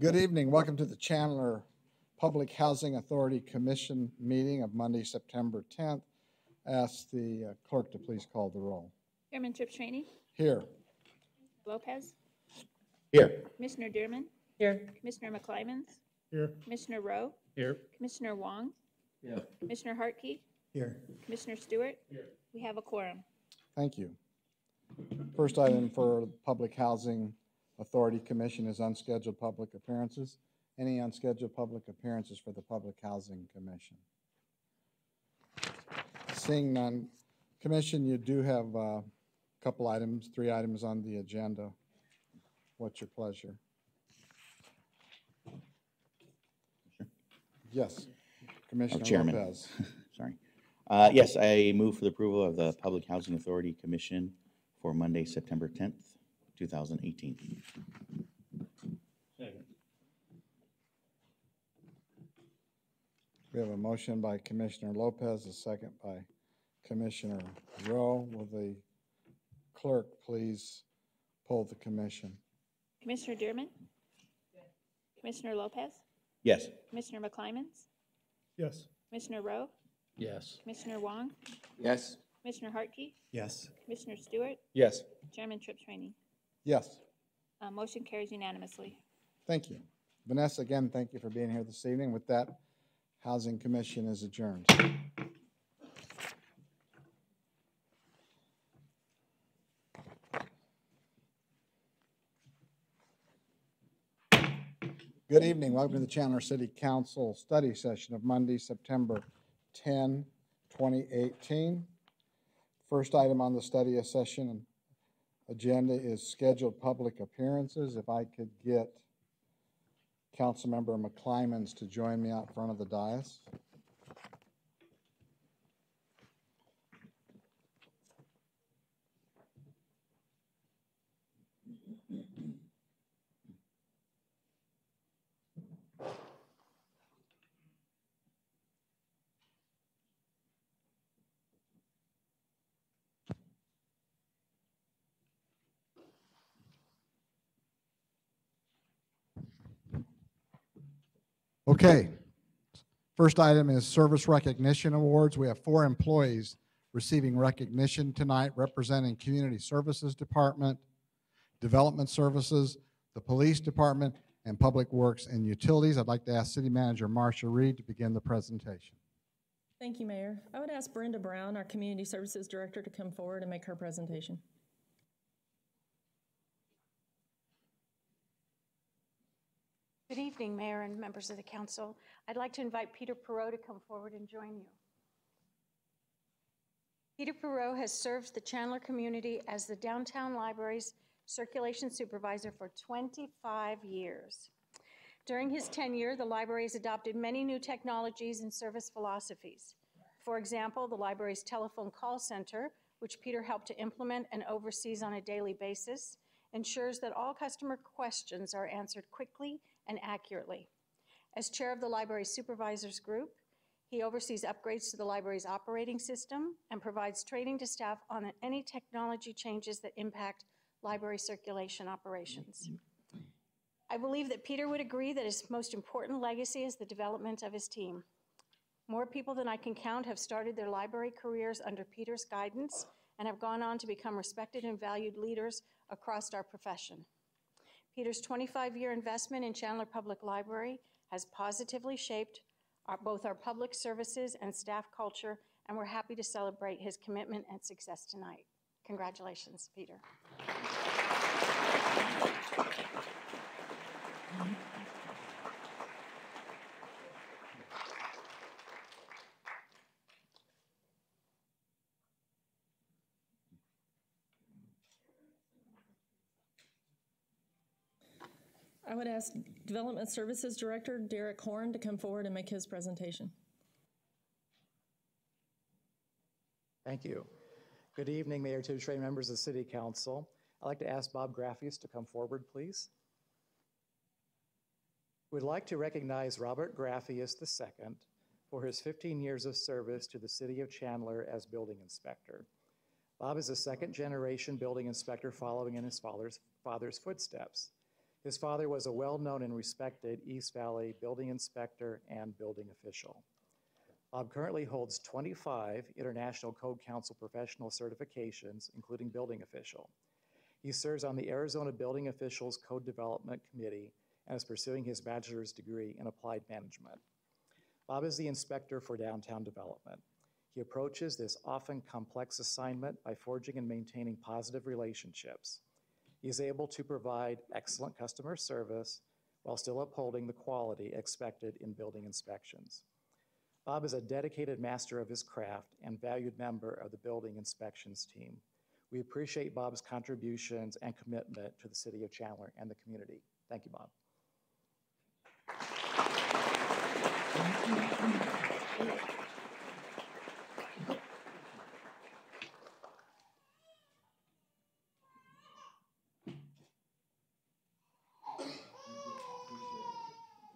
Good evening. Welcome to the Chandler Public Housing Authority Commission meeting of Monday, September 10th. Ask the clerk to please call the roll. Chairman Tripp-Trainey. Here. Lopez. Here. Commissioner Dearman. Here. Commissioner McClymans. Here. Commissioner Rowe. Here. Commissioner Wong. Yeah. Commissioner Hartke. Here. Commissioner Stewart. Here. We have a quorum. Thank you. First item for Public Housing Authority Commission is unscheduled public appearances. Any unscheduled public appearances for the Public Housing Commission? Seeing none, Commission, you do have a couple items, 3 items on the agenda. What's your pleasure? Yes, Commissioner Chairman. Lopez. Sorry. Yes, I move for the approval of the Public Housing Authority Commission for Monday, September 10th, 2018. Second. We have a motion by Commissioner Lopez, a second by Commissioner Rowe. Will the clerk please poll the commission? Commissioner Dearman. Yes. Commissioner Lopez. Yes. Commissioner McClymans. Yes. Commissioner Rowe. Yes. Commissioner Wong. Yes. Commissioner Hartke. Yes. Commissioner Stewart. Yes. Chairman Tripp-Trainey. Yes, Motion carries unanimously. thank you. Vanessa, again, thank you for being here this evening. With that, Housing Commission is adjourned. Good evening. Welcome to the Chandler City Council study session of Monday, September 10, 2018. First item on the study session agenda is scheduled public appearances. If I could get Councilmember McClymans to join me out front of the dais. Okay. First item is Service Recognition Awards. We have 4 employees receiving recognition tonight representing Community Services Department, Development Services, the Police Department, and Public Works and Utilities. I'd like to ask City Manager Marcia Reed to begin the presentation. Thank you, Mayor. I would ask Brenda Brown, our Community Services Director, to come forward and make her presentation. Good evening, Mayor and members of the Council. I'd like to invite Peter Perot to come forward and join you. Peter Perot has served the Chandler community as the Downtown Library's Circulation Supervisor for 25 years. During his tenure, the library has adopted many new technologies and service philosophies. For example, the library's telephone call center, which Peter helped to implement and oversees on a daily basis, ensures that all customer questions are answered quickly and accurately. As chair of the library supervisors group, he oversees upgrades to the library's operating system and provides training to staff on any technology changes that impact library circulation operations. I believe that Peter would agree that his most important legacy is the development of his team. More people than I can count have started their library careers under Peter's guidance and have gone on to become respected and valued leaders across our profession. Peter's 25-year investment in Chandler Public Library has positively shaped both our public services and staff culture, and we're happy to celebrate his commitment and success tonight. Congratulations, Peter. I would ask Development Services Director Derek Horn to come forward and make his presentation. Thank you. Good evening, Mayor Tripp-Trainey, members of the City Council. I'd like to ask Bob Graffius to come forward, please. We'd like to recognize Robert Graffius II for his 15 years of service to the City of Chandler as building inspector. Bob is a second-generation building inspector following in his father's footsteps. His father was a well-known and respected East Valley building inspector and building official. Bob currently holds 25 International Code Council professional certifications, including building official. He serves on the Arizona Building Officials Code Development Committee and is pursuing his bachelor's degree in applied management. Bob is the inspector for downtown development. He approaches this often complex assignment by forging and maintaining positive relationships. He is able to provide excellent customer service while still upholding the quality expected in building inspections. Bob is a dedicated master of his craft and valued member of the building inspections team. We appreciate Bob's contributions and commitment to the city of Chandler and the community. Thank you, Bob.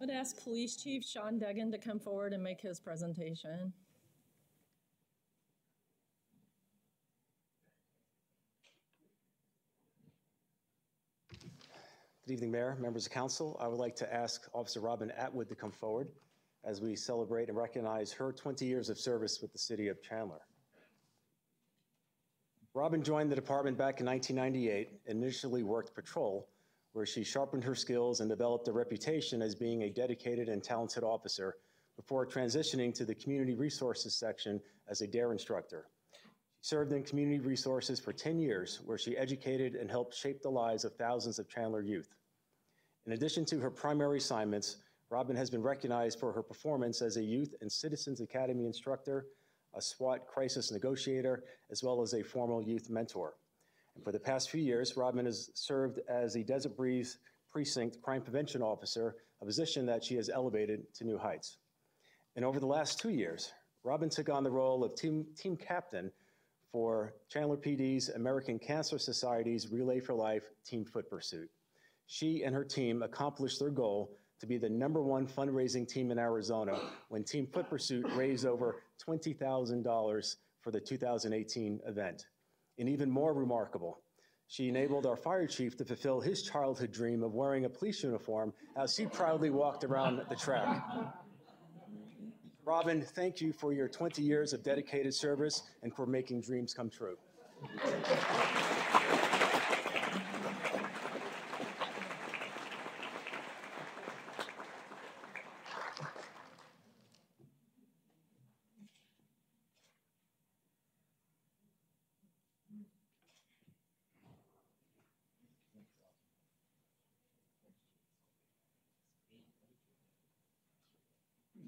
I'd ask Police Chief Sean Duggan to come forward and make his presentation. Good evening, Mayor, members of council. I would like to ask Officer Robin Atwood to come forward as we celebrate and recognize her 20 years of service with the city of Chandler. Robin joined the department back in 1998, and initially worked patrol, where she sharpened her skills and developed a reputation as being a dedicated and talented officer before transitioning to the community resources section as a DARE instructor. She served in community resources for 10 years, where she educated and helped shape the lives of thousands of Chandler youth. In addition to her primary assignments, Robin has been recognized for her performance as a Youth and Citizens Academy instructor, a SWAT crisis negotiator, as well as a formal youth mentor. And for the past few years, Robin has served as the Desert Breeze Precinct Crime Prevention Officer, a position that she has elevated to new heights. And over the last 2 years, Robin took on the role of team captain for Chandler PD's American Cancer Society's Relay for Life Team Foot Pursuit. She and her team accomplished their goal to be the #1 fundraising team in Arizona when Team Foot Pursuit raised over $20,000 for the 2018 event. And even more remarkable, she enabled our fire chief to fulfill his childhood dream of wearing a police uniform as he proudly walked around the track. Robin, thank you for your 20 years of dedicated service and for making dreams come true.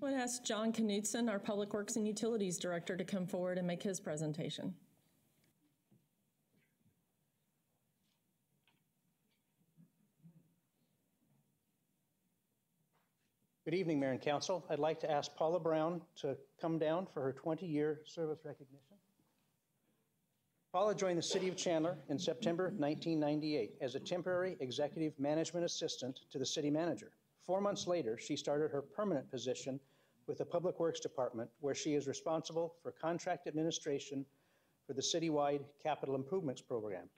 I would ask John Knudsen, our Public Works and Utilities Director, to come forward and make his presentation. Good evening, Mayor and Council. I'd like to ask Paula Brown to come down for her 20-year service recognition. Paula joined the City of Chandler in September 1998 as a temporary executive management assistant to the city manager. 4 months later, she started her permanent position with the Public Works Department, where she is responsible for contract administration for the citywide capital improvements program.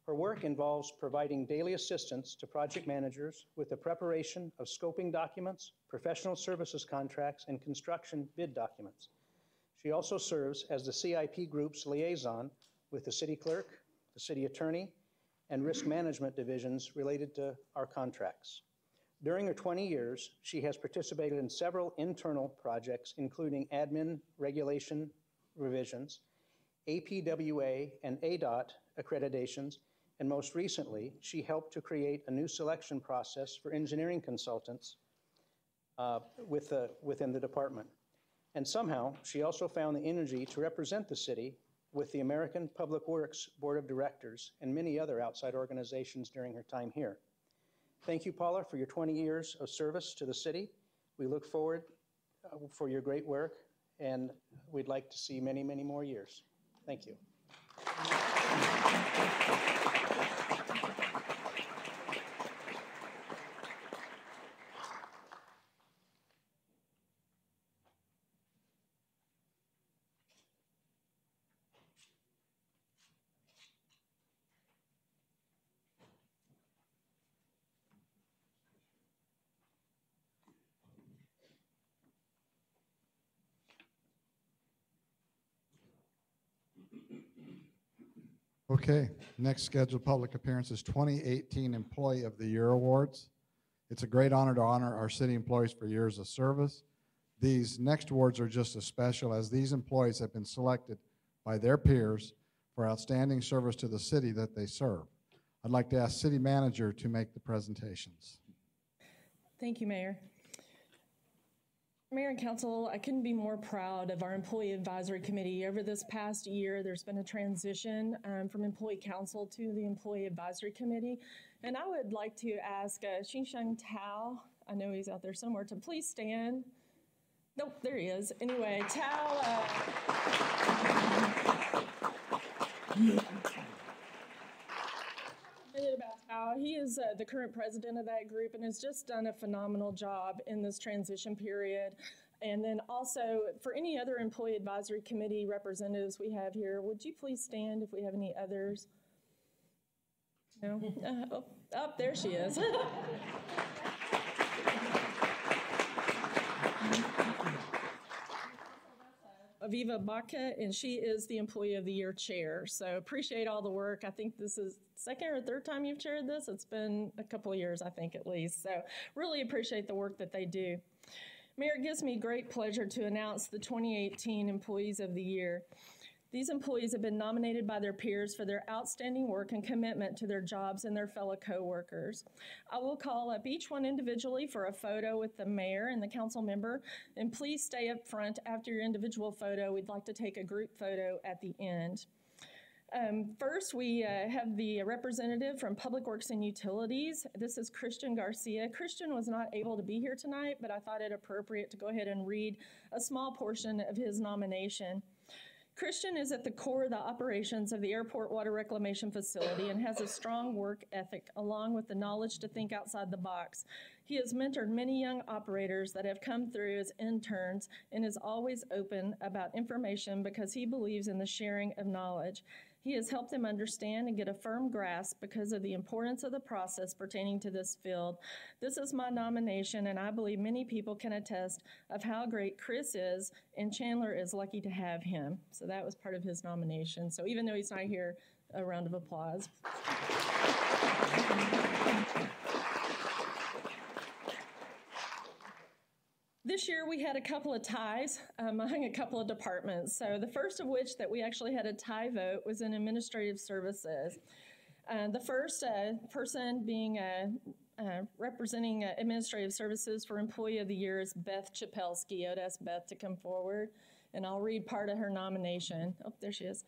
Her work involves providing daily assistance to project managers with the preparation of scoping documents, professional services contracts, and construction bid documents. She also serves as the CIP Group's liaison with the city clerk, the city attorney, and risk management divisions related to our contracts. During her 20 years, she has participated in several internal projects, including admin regulation revisions, APWA and ADOT accreditations, and most recently, she helped to create a new selection process for engineering consultants within the department. And somehow, she also found the energy to represent the city with the American Public Works Board of Directors and many other outside organizations during her time here. Thank you, Paula, for your 20 years of service to the city. We look forward for your great work, and we'd like to see many, many more years. Thank you. Okay, next scheduled public appearance is 2018 Employee of the Year Awards. It's a great honor to honor our city employees for years of service. These next awards are just as special as these employees have been selected by their peers for outstanding service to the city that they serve. I'd like to ask City Manager to make the presentations. Thank you, Mayor. Mayor and Council, I couldn't be more proud of our Employee Advisory Committee. Over this past year, there's been a transition from Employee Council to the Employee Advisory Committee. And I would like to ask Xinsheng Tao, I know he's out there somewhere, to please stand. Nope, there he is. Anyway, Tao, he is the current president of that group and has just done a phenomenal job in this transition period. And then also, for any other Employee Advisory Committee representatives we have here, would you please stand if we have any others? No? Oh, there she is. Aviva Baca, and she is the Employee of the Year Chair. So appreciate all the work. I think this is second or third time you've chaired this. It's been a couple of years, I think, at least. So really appreciate the work that they do. Mayor, it gives me great pleasure to announce the 2018 Employees of the Year. These employees have been nominated by their peers for their outstanding work and commitment to their jobs and their fellow coworkers. I will call up each one individually for a photo with the mayor and the council member, and please stay up front after your individual photo. We'd like to take a group photo at the end. First, we have the representative from Public Works and Utilities. This is Christian Garcia. Christian was not able to be here tonight, but I thought it appropriate to go ahead and read a small portion of his nomination. Christian is at the core of the operations of the airport water reclamation facility and has a strong work ethic along with the knowledge to think outside the box. He has mentored many young operators that have come through as interns and is always open about information because he believes in the sharing of knowledge. He has helped them understand and get a firm grasp because of the importance of the process pertaining to this field. This is my nomination, and I believe many people can attest of how great Chris is, and Chandler is lucky to have him. So that was part of his nomination. So even though he's not here, a round of applause. This year we had a couple of ties among a couple of departments. So the first of which that we actually had a tie vote was in administrative services. The first person being representing administrative services for Employee of the Year is Beth Chapelski. I would ask Beth to come forward, and I'll read part of her nomination. Oh, there she is.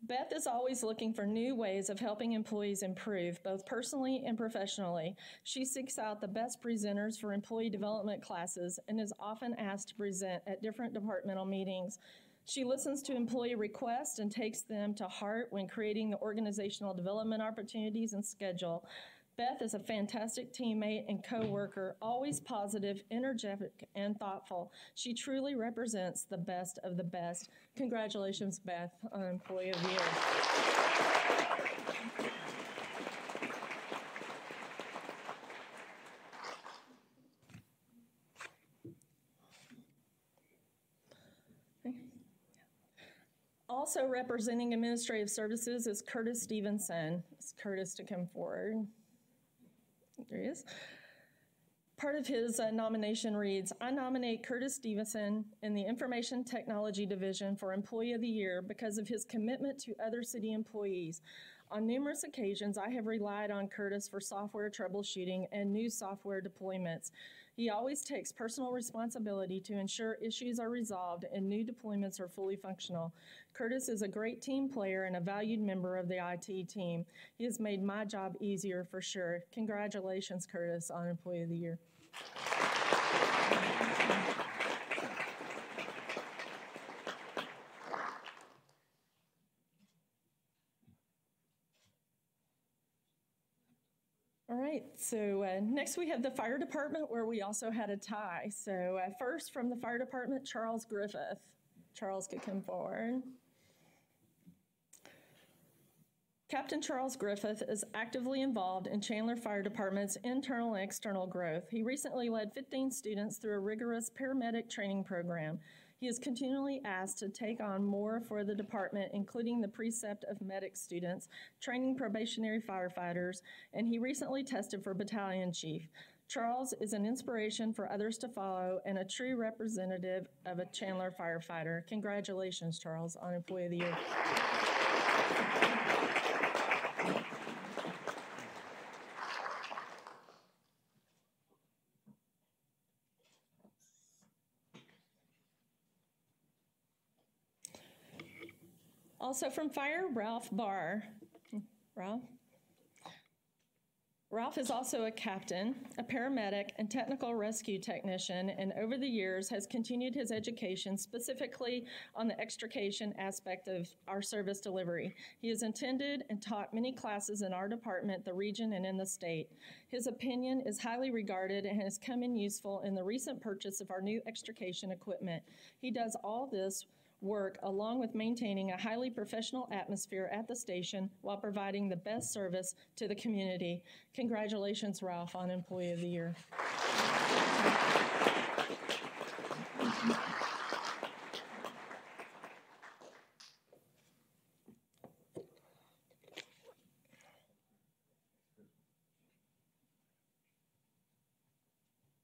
Beth is always looking for new ways of helping employees improve, both personally and professionally. She seeks out the best presenters for employee development classes and is often asked to present at different departmental meetings. She listens to employee requests and takes them to heart when creating the organizational development opportunities and schedule. Beth is a fantastic teammate and co-worker, always positive, energetic, and thoughtful. She truly represents the best of the best. Congratulations, Beth, on Employee of the Year. Also representing administrative services is Curtis Stevenson. Ask Curtis to come forward. There he is. Part of his nomination reads, I nominate Curtis Stevenson in the Information Technology Division for Employee of the Year because of his commitment to other city employees. On numerous occasions, I have relied on Curtis for software troubleshooting and new software deployments. He always takes personal responsibility to ensure issues are resolved and new deployments are fully functional. Curtis is a great team player and a valued member of the IT team. He has made my job easier for sure. Congratulations, Curtis, on Employee of the Year. All right, so next we have the fire department where we also had a tie. So first from the fire department, Charles Griffith. Charles could come forward. Captain Charles Griffith is actively involved in Chandler Fire Department's internal and external growth. He recently led 15 students through a rigorous paramedic training program. He is continually asked to take on more for the department, including the precept of medic students, training probationary firefighters, and he recently tested for battalion chief. Charles is an inspiration for others to follow and a true representative of a Chandler firefighter. Congratulations, Charles, on Employee of the Year. Also from Fire, Ralph Barr. Ralph? Ralph is also a captain, a paramedic, and technical rescue technician, and over the years has continued his education specifically on the extrication aspect of our service delivery. He has attended and taught many classes in our department, the region, and in the state. His opinion is highly regarded and has come in useful in the recent purchase of our new extrication equipment. He does all this work along with maintaining a highly professional atmosphere at the station while providing the best service to the community. Congratulations, Ralph, on Employee of the Year.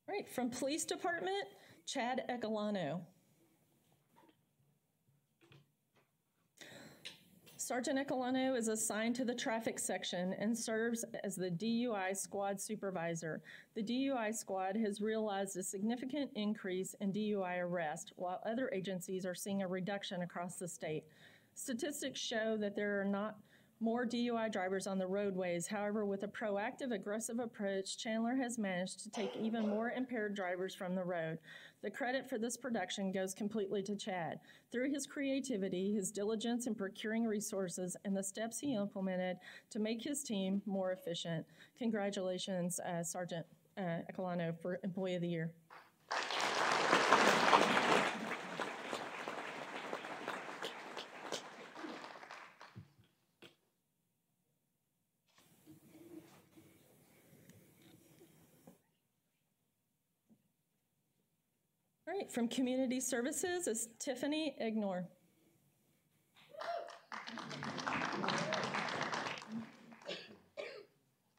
All right, from Police Department, Chad Ecalano. Sergeant Ecalano is assigned to the traffic section and serves as the DUI squad supervisor. The DUI squad has realized a significant increase in DUI arrest, while other agencies are seeing a reduction across the state. Statistics show that there are not more DUI drivers on the roadways. However, with a proactive, aggressive approach, Chandler has managed to take even more impaired drivers from the road. The credit for this production goes completely to Chad. Through his creativity, his diligence in procuring resources, and the steps he implemented to make his team more efficient. Congratulations, Sergeant Ecalano, for Employee of the Year. All right, from Community Services is Tiffany Ignore.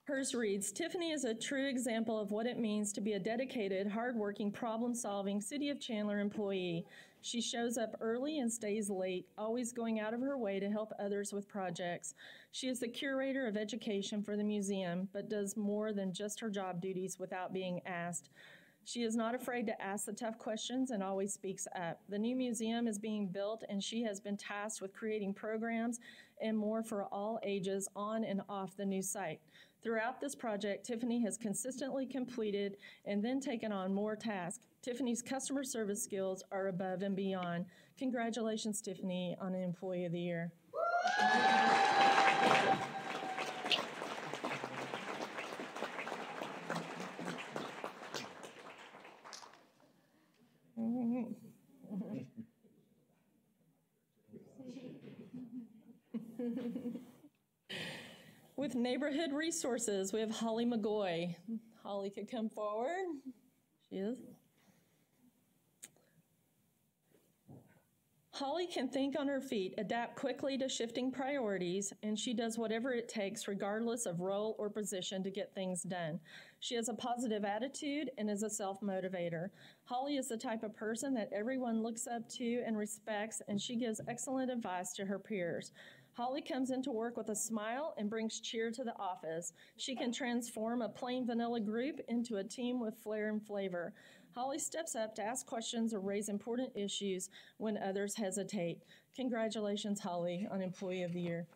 Hers reads, Tiffany is a true example of what it means to be a dedicated, hardworking, problem-solving City of Chandler employee. She shows up early and stays late, always going out of her way to help others with projects. She is the curator of education for the museum, but does more than just her job duties without being asked. She is not afraid to ask the tough questions and always speaks up. The new museum is being built, and she has been tasked with creating programs and more for all ages on and off the new site. Throughout this project, Tiffany has consistently completed and then taken on more tasks. Tiffany's customer service skills are above and beyond. Congratulations, Tiffany, on Employee of the Year. With Neighborhood Resources, we have Holly McGoy. Holly could come forward. She is. Holly can think on her feet, adapt quickly to shifting priorities, and she does whatever it takes regardless of role or position to get things done. She has a positive attitude and is a self-motivator. Holly is the type of person that everyone looks up to and respects, and she gives excellent advice to her peers. Holly comes into work with a smile and brings cheer to the office. She can transform a plain vanilla group into a team with flair and flavor. Holly steps up to ask questions or raise important issues when others hesitate. Congratulations, Holly, on Employee of the Year.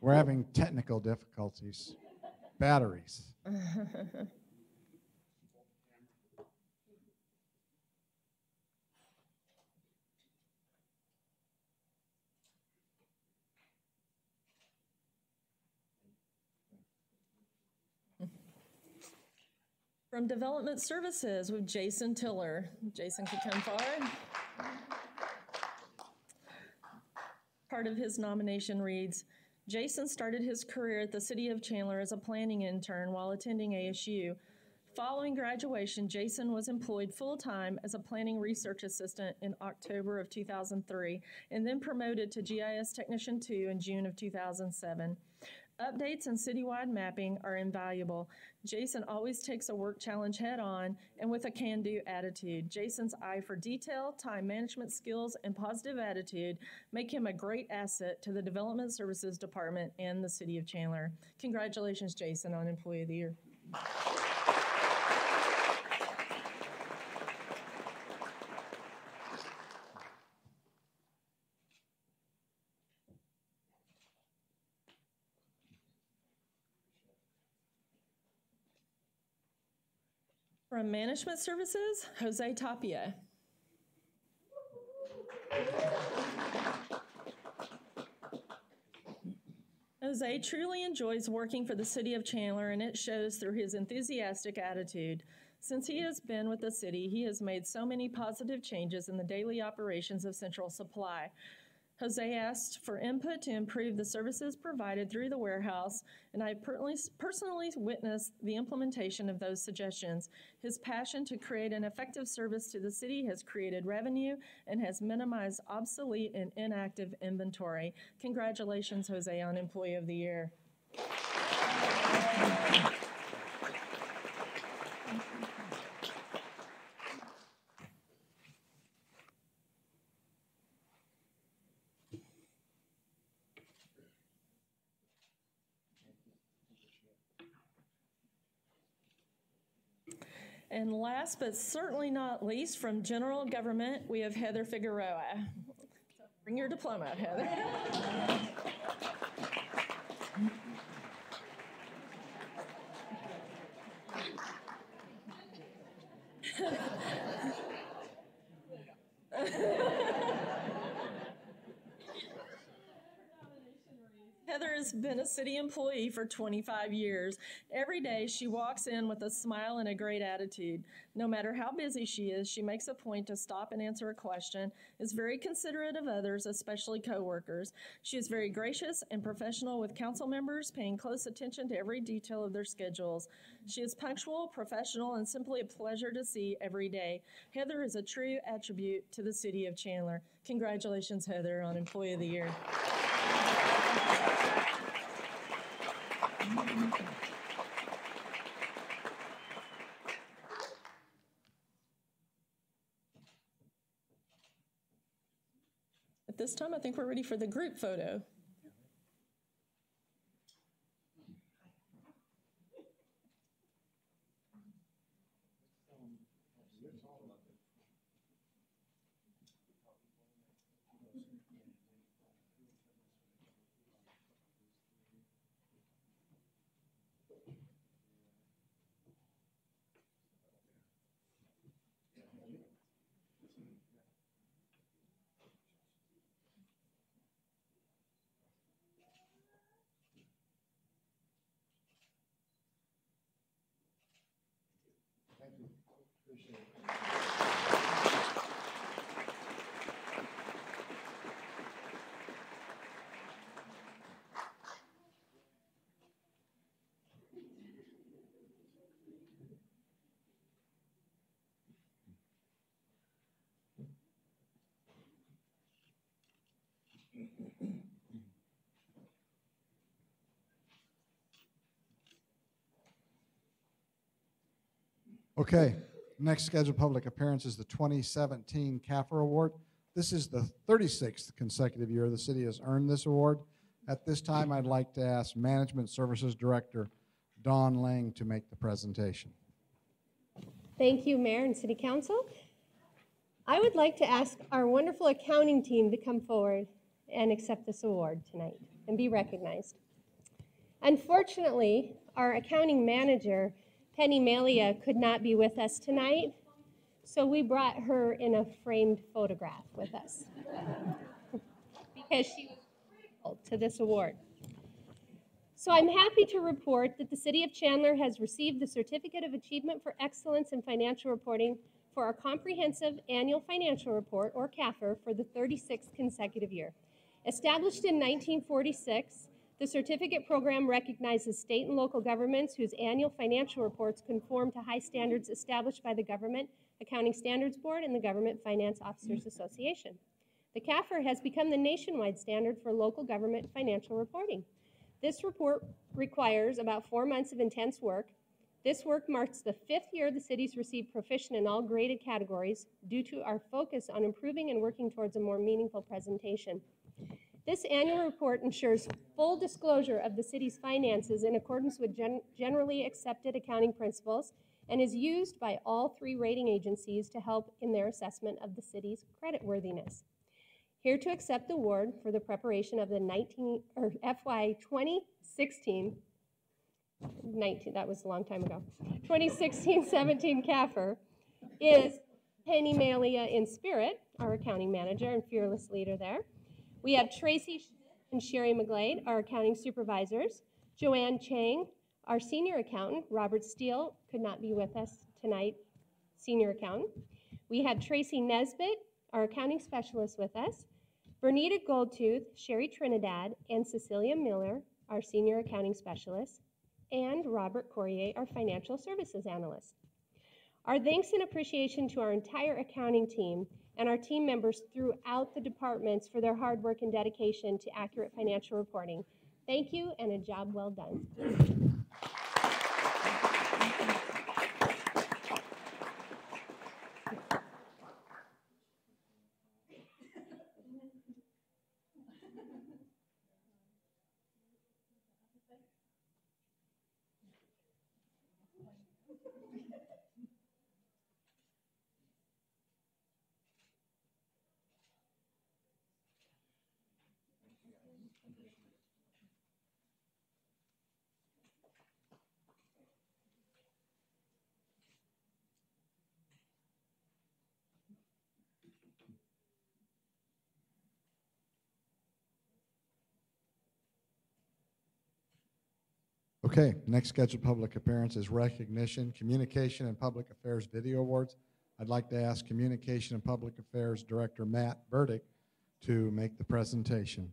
We're having technical difficulties. batteries. From Development Services with Jason Tiller. Jason could come forward. Part of his nomination reads, Jason started his career at the City of Chandler as a planning intern while attending ASU. Following graduation, Jason was employed full-time as a planning research assistant in October of 2003 and then promoted to GIS Technician 2 in June of 2007. Updates and citywide mapping are invaluable. Jason always takes a work challenge head-on and with a can-do attitude. Jason's eye for detail, time management skills, and positive attitude make him a great asset to the Development Services Department and the City of Chandler. Congratulations, Jason, on Employee of the Year. From Management Services, Jose Tapia. Jose truly enjoys working for the City of Chandler, and it shows through his enthusiastic attitude. Since he has been with the city, he has made so many positive changes in the daily operations of Central Supply. Jose asked for input to improve the services provided through the warehouse, and I personally witnessed the implementation of those suggestions. His passion to create an effective service to the city has created revenue and has minimized obsolete and inactive inventory. Congratulations, Jose, on Employee of the Year. And last but certainly not least, from General Government, we have Heather Figueroa. So bring your diploma out, Heather. Heather has been a city employee for 25 years. Every day she walks in with a smile and a great attitude. No matter how busy she is, she makes a point to stop and answer a question, is very considerate of others, especially coworkers. She is very gracious and professional with council members, paying close attention to every detail of their schedules. She is punctual, professional, and simply a pleasure to see every day. Heather is a true attribute to the City of Chandler. Congratulations, Heather, on Employee of the Year. At this time, I think we're ready for the group photo. Thank you. Appreciate it. Okay, next scheduled public appearance is the 2017 CAFR Award. This is the 36th consecutive year the city has earned this award. At this time, I'd like to ask Management Services Director Dawn Lang to make the presentation. Thank you, Mayor and City Council. I would like to ask our wonderful accounting team to come forward and accept this award tonight and be recognized. Unfortunately, our accounting manager, Penny Malia, could not be with us tonight, so we brought her in a framed photograph with us because she was critical to this award. So I'm happy to report that the City of Chandler has received the Certificate of Achievement for Excellence in Financial Reporting for our Comprehensive Annual Financial Report, or CAFR, for the 36th consecutive year. Established in 1946, the certificate program recognizes state and local governments whose annual financial reports conform to high standards established by the Government Accounting Standards Board and the Government Finance Officers Association. The CAFR has become the nationwide standard for local government financial reporting. This report requires about 4 months of intense work. This work marks the 5th year the city's received proficient in all graded categories due to our focus on improving and working towards a more meaningful presentation. This annual report ensures full disclosure of the city's finances in accordance with generally accepted accounting principles and is used by all 3 rating agencies to help in their assessment of the city's creditworthiness. Here to accept the award for the preparation of the FY 2016, that was a long time ago, 2016-17 CAFR is Penny Malia in spirit, our accounting manager and fearless leader there. We have Tracy and Sherry McGlade, our accounting supervisors, Joanne Chang, our senior accountant. Robert Steele could not be with us tonight, senior accountant. We have Tracy Nesbitt, our accounting specialist, with us, Bernita Goldtooth, Sherry Trinidad, and Cecilia Miller, our senior accounting specialist, and Robert Corrier, our financial services analyst. Our thanks and appreciation to our entire accounting team and our team members throughout the departments for their hard work and dedication to accurate financial reporting. Thank you, and a job well done. Okay, next scheduled public appearance is Recognition, Communication and Public Affairs Video Awards. I'd like to ask Communication and Public Affairs Director Matt Burdick to make the presentation.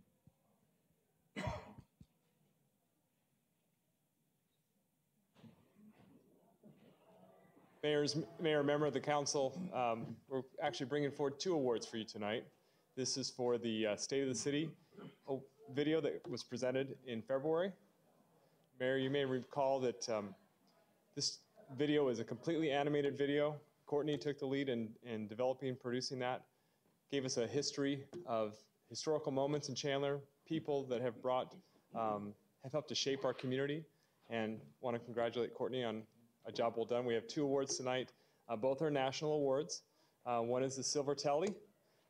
Mayor, member of the council, we're actually bringing forward 2 awards for you tonight. This is for the State of the City video that was presented in February. Mayor, you may recall that this video is a completely animated video. Courtney took the lead in developing and producing that, gave us a history of historical moments in Chandler, people that have helped to shape our community, and want to congratulate Courtney on a job well done. We have 2 awards tonight. Both are national awards. One is the Silver Telly.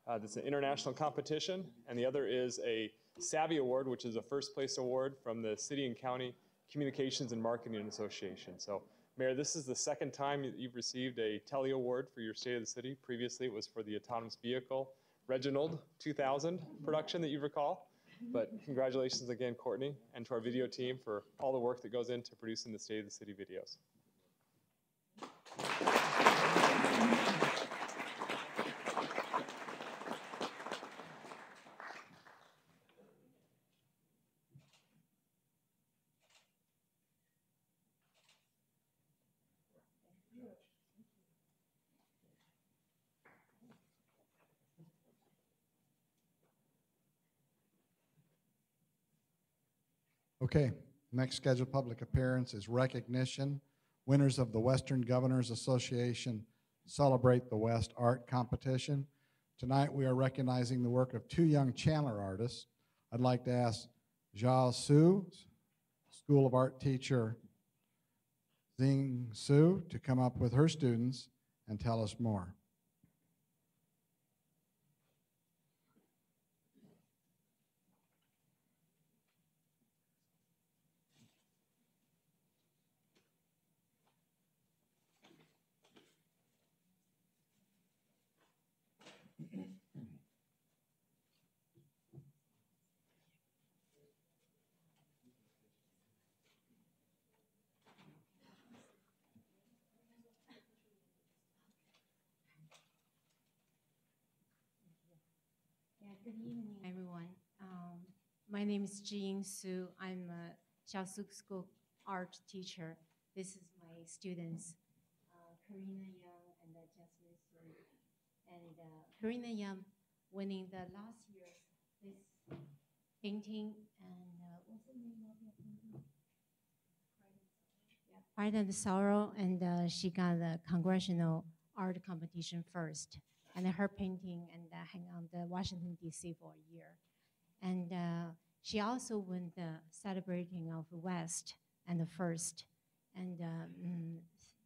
That's an international competition, and the other is a Savvy Award, which is a first place award from the City and County Communications and Marketing Association. So, Mayor, this is the 2nd time that you've received a Telly Award for your State of the City. Previously, it was for the autonomous vehicle Reginald 2000 production that you recall. But congratulations again, Courtney, and to our video team for all the work that goes into producing the State of the City videos. Okay, next scheduled public appearance is Recognition. Winners of the Western Governors Association Celebrate the West Art Competition. Tonight we are recognizing the work of 2 young Chandler artists. I'd like to ask Jia Su, School of Art teacher Zing Su, to come up with her students and tell us more. good evening, everyone. My name is Jiying Su. I'm a Xiaosuk School art teacher. This is my students, Karina Young and Jasmine Su. And Karina Young winning the last year's this painting, and what's the name of your painting? Pride and Sorrow, and she got the congressional art competition first. And her painting and hang on the Washington, D.C. for a year. And she also won the Celebrating of West and the first. And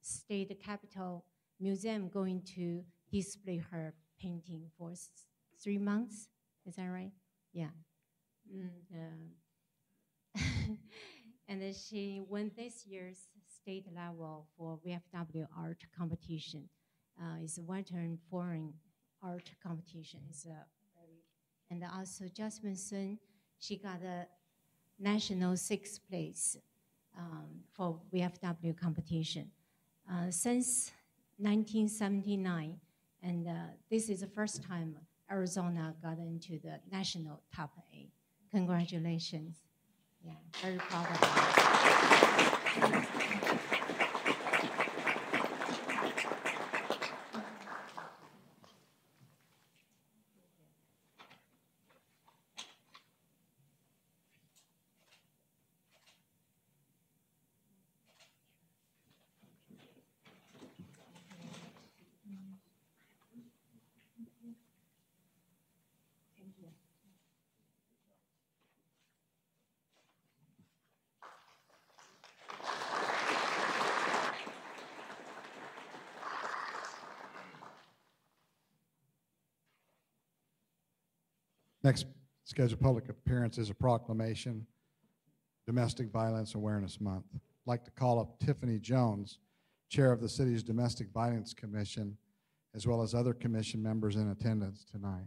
State Capitol Museum going to display her painting for 3 months. Is that right? Yeah. And then she won this year's state level for VFW art competition. It's a Western foreign art competition. And also Jasmine Sun, she got a national 6th place for VFW competition. Since 1979, and this is the first time Arizona got into the national top 8. Congratulations. Yeah, very proud of you. Next scheduled public appearance is a proclamation, Domestic Violence Awareness Month. I'd like to call up Tiffany Jones, Chair of the city's Domestic Violence Commission, as well as other commission members in attendance tonight.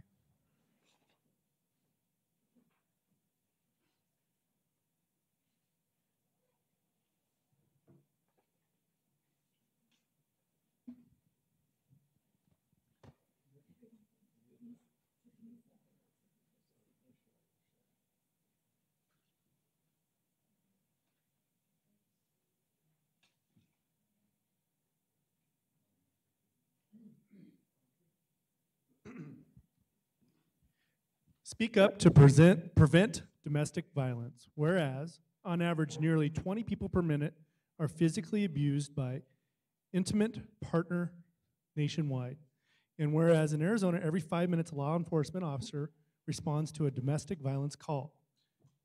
Speak up to prevent domestic violence, whereas, on average, nearly 20 people per minute are physically abused by intimate partner nationwide. And whereas in Arizona, every 5 minutes, a law enforcement officer responds to a domestic violence call.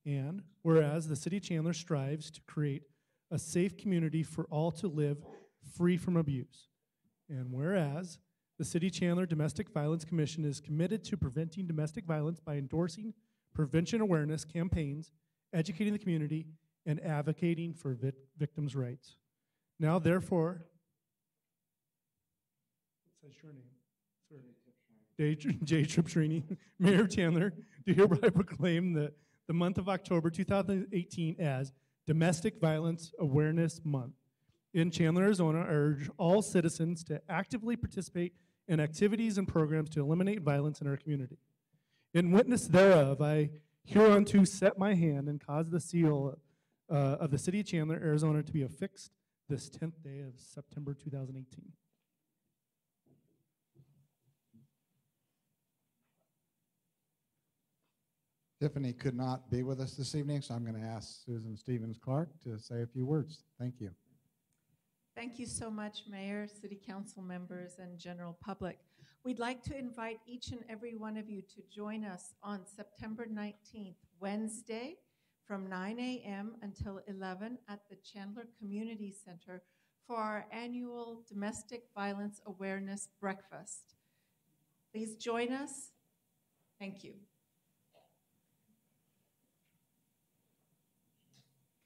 And whereas the city of Chandler strives to create a safe community for all to live free from abuse. And whereas the City of Chandler Domestic Violence Commission is committed to preventing domestic violence by endorsing prevention awareness campaigns, educating the community, and advocating for victims' rights. Now, therefore, what says your name? Sir. J. Tripsrini, Mayor of Chandler, do hereby proclaim the month of October 2018 as Domestic Violence Awareness Month. In Chandler, Arizona, I urge all citizens to actively participate in activities and programs to eliminate violence in our community. In witness thereof, I hereunto set my hand and cause the seal of the City of Chandler, Arizona to be affixed this 10th day of September 2018. Tiffany could not be with us this evening, so I'm going to ask Susan Stevens-Clark to say a few words. Thank you. Thank you so much, Mayor, City Council members, and general public. We'd like to invite each and every one of you to join us on September 19th, Wednesday, from 9 a.m. until 11 at the Chandler Community Center for our annual Domestic Violence Awareness Breakfast. Please join us. Thank you.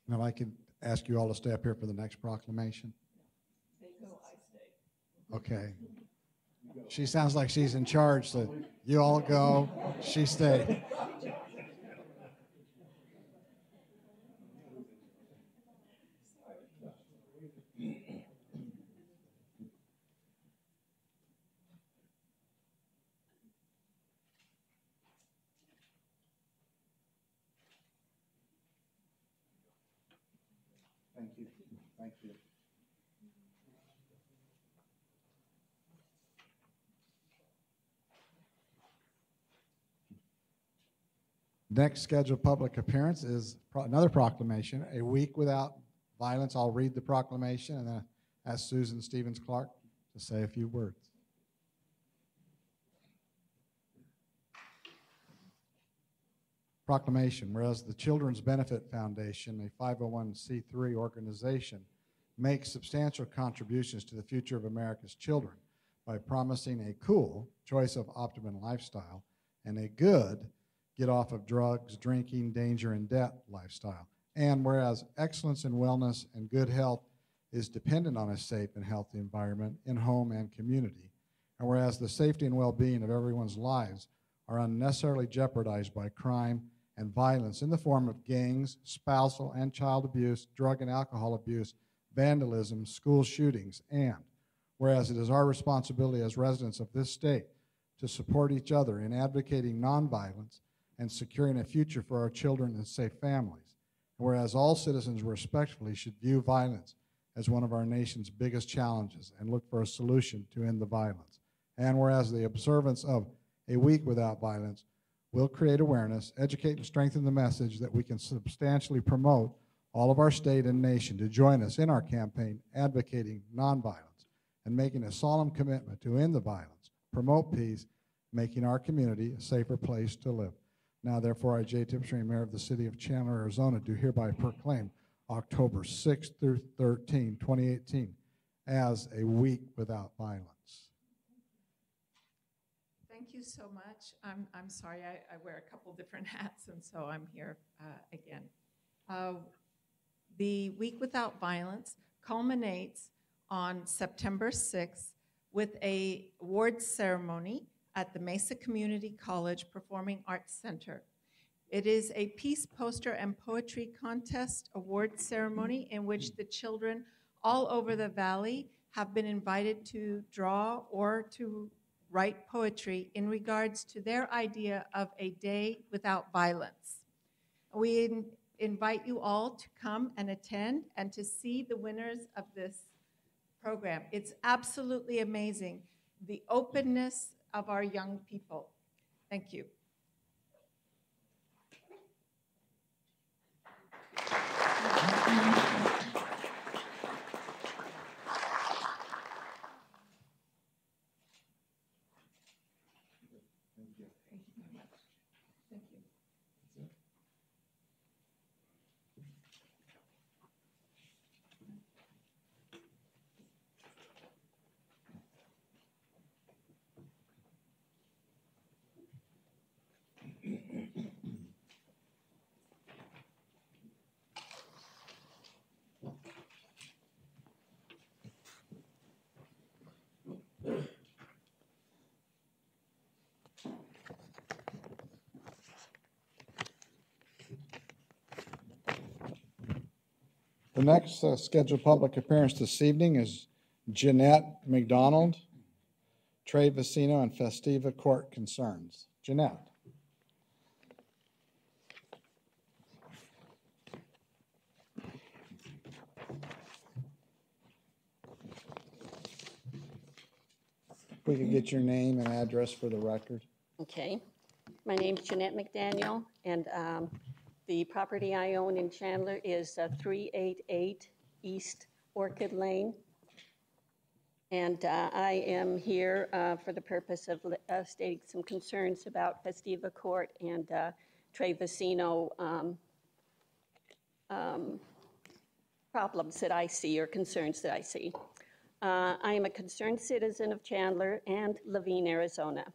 Now I can ask you all to stay up here for the next proclamation. Okay. She sounds like she's in charge, so you all go, she stay. you. Thank you. Next scheduled public appearance is another proclamation, A Week Without Violence. I'll read the proclamation and then ask Susan Stevens Clark to say a few words. Proclamation, whereas the Children's Benefit Foundation, a 501c3 organization, makes substantial contributions to the future of America's children by promising a cool choice of optimum lifestyle and a good get off of drugs, drinking, danger, and debt lifestyle. And whereas excellence in wellness and good health is dependent on a safe and healthy environment in home and community, and whereas the safety and well-being of everyone's lives are unnecessarily jeopardized by crime and violence in the form of gangs, spousal and child abuse, drug and alcohol abuse, vandalism, school shootings, and whereas it is our responsibility as residents of this state to support each other in advocating nonviolence and securing a future for our children and safe families, and whereas all citizens respectfully should view violence as one of our nation's biggest challenges and look for a solution to end the violence, and whereas the observance of A Week Without Violence will create awareness, educate, and strengthen the message that we can substantially promote all of our state and nation to join us in our campaign advocating nonviolence and making a solemn commitment to end the violence, promote peace, making our community a safer place to live. Now, therefore, I, Jay Tiptree, Mayor of the City of Chandler, Arizona, do hereby proclaim October 6th through 13, 2018, as a week without violence. Thank you so much. I'm sorry, I wear a couple different hats, and so I'm here again. The Week Without Violence culminates on September 6th with a awards ceremony at the Mesa Community College Performing Arts Center. It is a peace poster and poetry contest award ceremony in which the children all over the valley have been invited to draw or to write poetry in regards to their idea of a day without violence. We invite you all to come and attend and to see the winners of this program. It's absolutely amazing, the openness of our young people. Thank you. The next scheduled public appearance this evening is Jeanette McDonald, Trey Vecino, and Festiva Court Concerns. Jeanette. If we could get your name and address for the record. Okay. My name's Jeanette McDaniel, and the property I own in Chandler is 388 East Orchid Lane. And I am here for the purpose of stating some concerns about Festiva Court and Trey Vecino problems that I see or concerns that I see. I am a concerned citizen of Chandler and Laveen, Arizona.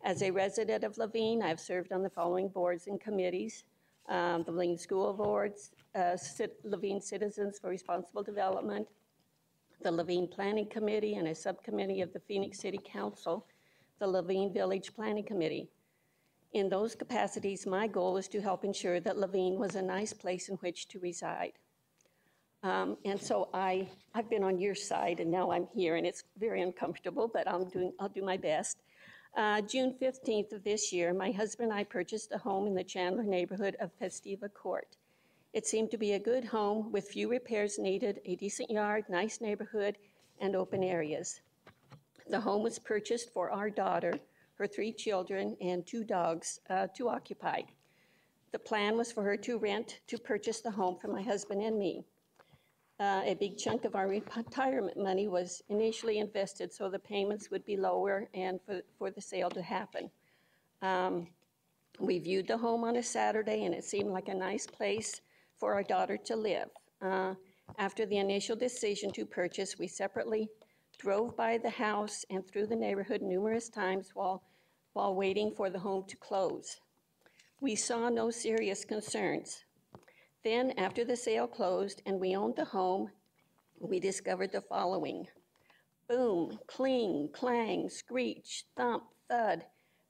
As a resident of Laveen, I've served on the following boards and committees: the Laveen School Boards, Laveen Citizens for Responsible Development, the Laveen Planning Committee, and a subcommittee of the Phoenix City Council, the Laveen Village Planning Committee. In those capacities, my goal is to help ensure that Laveen was a nice place in which to reside. And so I've been on your side, and now I'm here, and it's very uncomfortable, but I'll do my best. June 15th of this year, my husband and I purchased a home in the Chandler neighborhood of Festiva Court. It seemed to be a good home with few repairs needed, a decent yard, nice neighborhood, and open areas. The home was purchased for our daughter, her 3 children, and 2 dogs to occupy. The plan was for her to rent to purchase the home for my husband and me. A big chunk of our retirement money was initially invested so the payments would be lower and for the sale to happen. We viewed the home on a Saturday and it seemed like a nice place for our daughter to live. After the initial decision to purchase, we separately drove by the house and through the neighborhood numerous times while waiting for the home to close. We saw no serious concerns. Then, after the sale closed and we owned the home, we discovered the following: boom, cling, clang, screech, thump, thud,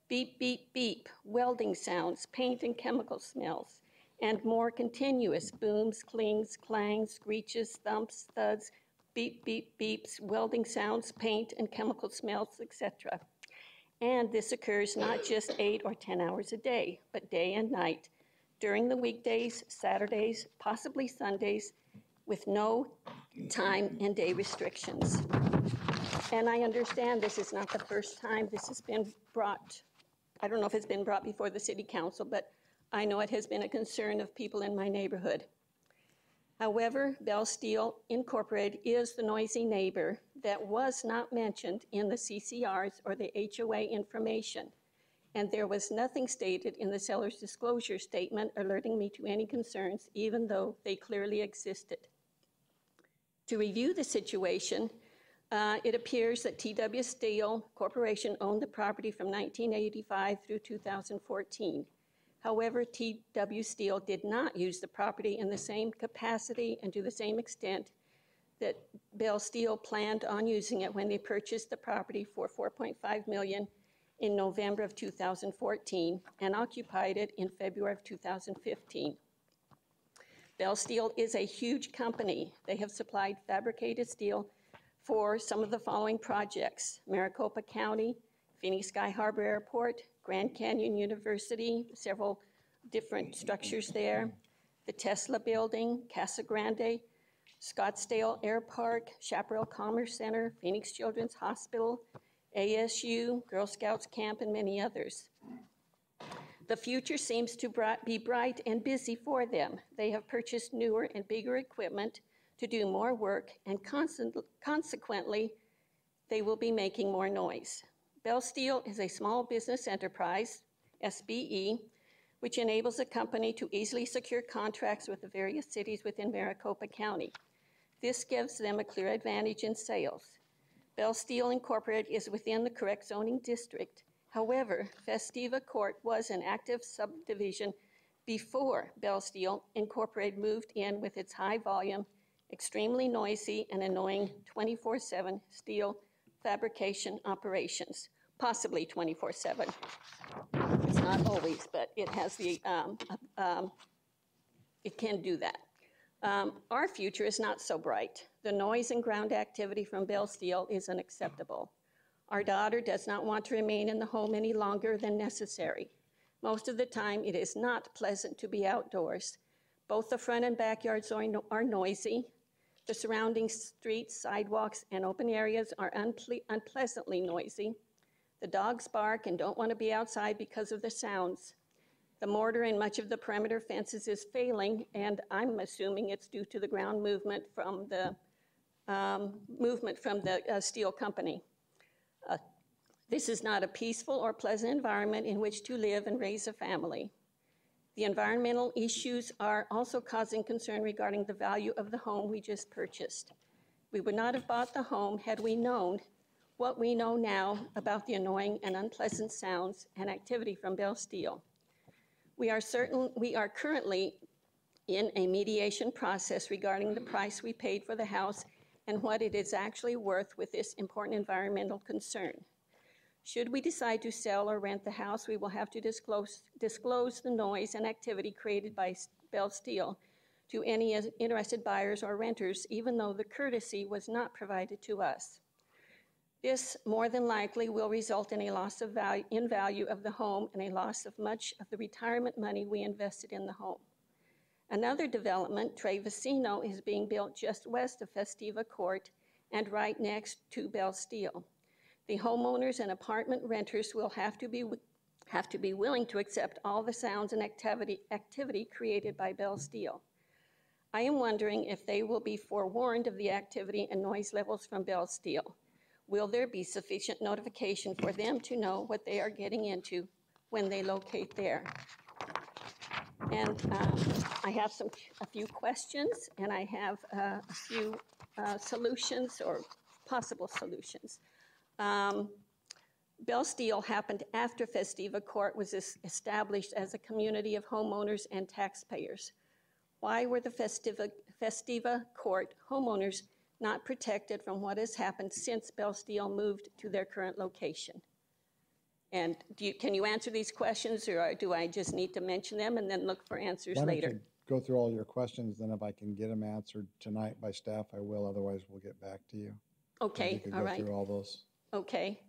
beep, beep, beep, welding sounds, paint and chemical smells, and more continuous booms, clings, clangs, screeches, thumps, thuds, beep, beep, beeps, welding sounds, paint and chemical smells, etc. And this occurs not just 8 or 10 hours a day, but day and night, during the weekdays, Saturdays, possibly Sundays, with no time and day restrictions. And I understand this is not the first time this has been brought. I don't know if it's been brought before the city council, but I know it has been a concern of people in my neighborhood. However, Bell Steel Incorporated is the noisy neighbor that was not mentioned in the CCRs or the HOA information, and there was nothing stated in the seller's disclosure statement alerting me to any concerns, even though they clearly existed. To review the situation, it appears that TW Steel Corporation owned the property from 1985 through 2014. However, TW Steel did not use the property in the same capacity and to the same extent that Bell Steel planned on using it when they purchased the property for $4.5 million in November of 2014 and occupied it in February of 2015. Bell Steel is a huge company. They have supplied fabricated steel for some of the following projects: Maricopa County, Phoenix Sky Harbor Airport, Grand Canyon University, several different structures there, the Tesla Building, Casa Grande, Scottsdale Air Park, Chaparral Commerce Center, Phoenix Children's Hospital, ASU, Girl Scouts Camp, and many others. The future seems to be bright and busy for them. They have purchased newer and bigger equipment to do more work, and consequently, they will be making more noise. Bell Steel is a small business enterprise, SBE, which enables a company to easily secure contracts with the various cities within Maricopa County. This gives them a clear advantage in sales. Bell Steel Incorporated is within the correct zoning district. However, Festiva Court was an active subdivision before Bell Steel Incorporated moved in with its high volume, extremely noisy, and annoying 24/7 steel fabrication operations, possibly 24/7. It's not always, but it has the, it can do that. Our future is not so bright. The noise and ground activity from Bell Steel is unacceptable. Our daughter does not want to remain in the home any longer than necessary. Most of the time, it is not pleasant to be outdoors. Both the front and backyards are noisy. The surrounding streets, sidewalks, and open areas are unpleasantly noisy. The dogs bark and don't want to be outside because of the sounds. The mortar in much of the perimeter fences is failing, and I'm assuming it's due to the ground movement from the steel company. This is not a peaceful or pleasant environment in which to live and raise a family. The environmental issues are also causing concern regarding the value of the home we just purchased. We would not have bought the home had we known what we know now about the annoying and unpleasant sounds and activity from Bell Steel. We are currently in a mediation process regarding the price we paid for the house and what it is actually worth with this important environmental concern. Should we decide to sell or rent the house, we will have to disclose the noise and activity created by Bell Steel to any interested buyers or renters, even though the courtesy was not provided to us. This more than likely will result in a loss of value of the home and a loss of much of the retirement money we invested in the home. Another development, Tre Vicino, is being built just west of Festiva Court and right next to Belle Steel. The homeowners and apartment renters will have to be willing to accept all the sounds and activity created by Belle Steel. I am wondering if they will be forewarned of the activity and noise levels from Belle Steel. Will there be sufficient notification for them to know what they are getting into when they locate there? And I have a few questions, and I have a few solutions or possible solutions. Belle Steel happened after Festiva Court was established as a community of homeowners and taxpayers. Why were the Festiva Court homeowners not protected from what has happened since Belle Steel moved to their current location? And can you answer these questions, or do I just need to mention them and then look for answers later? Why don't you go through all your questions, then if I can get them answered tonight by staff, I will. Otherwise, we'll get back to you. Okay, all right. Go through all those. Okay.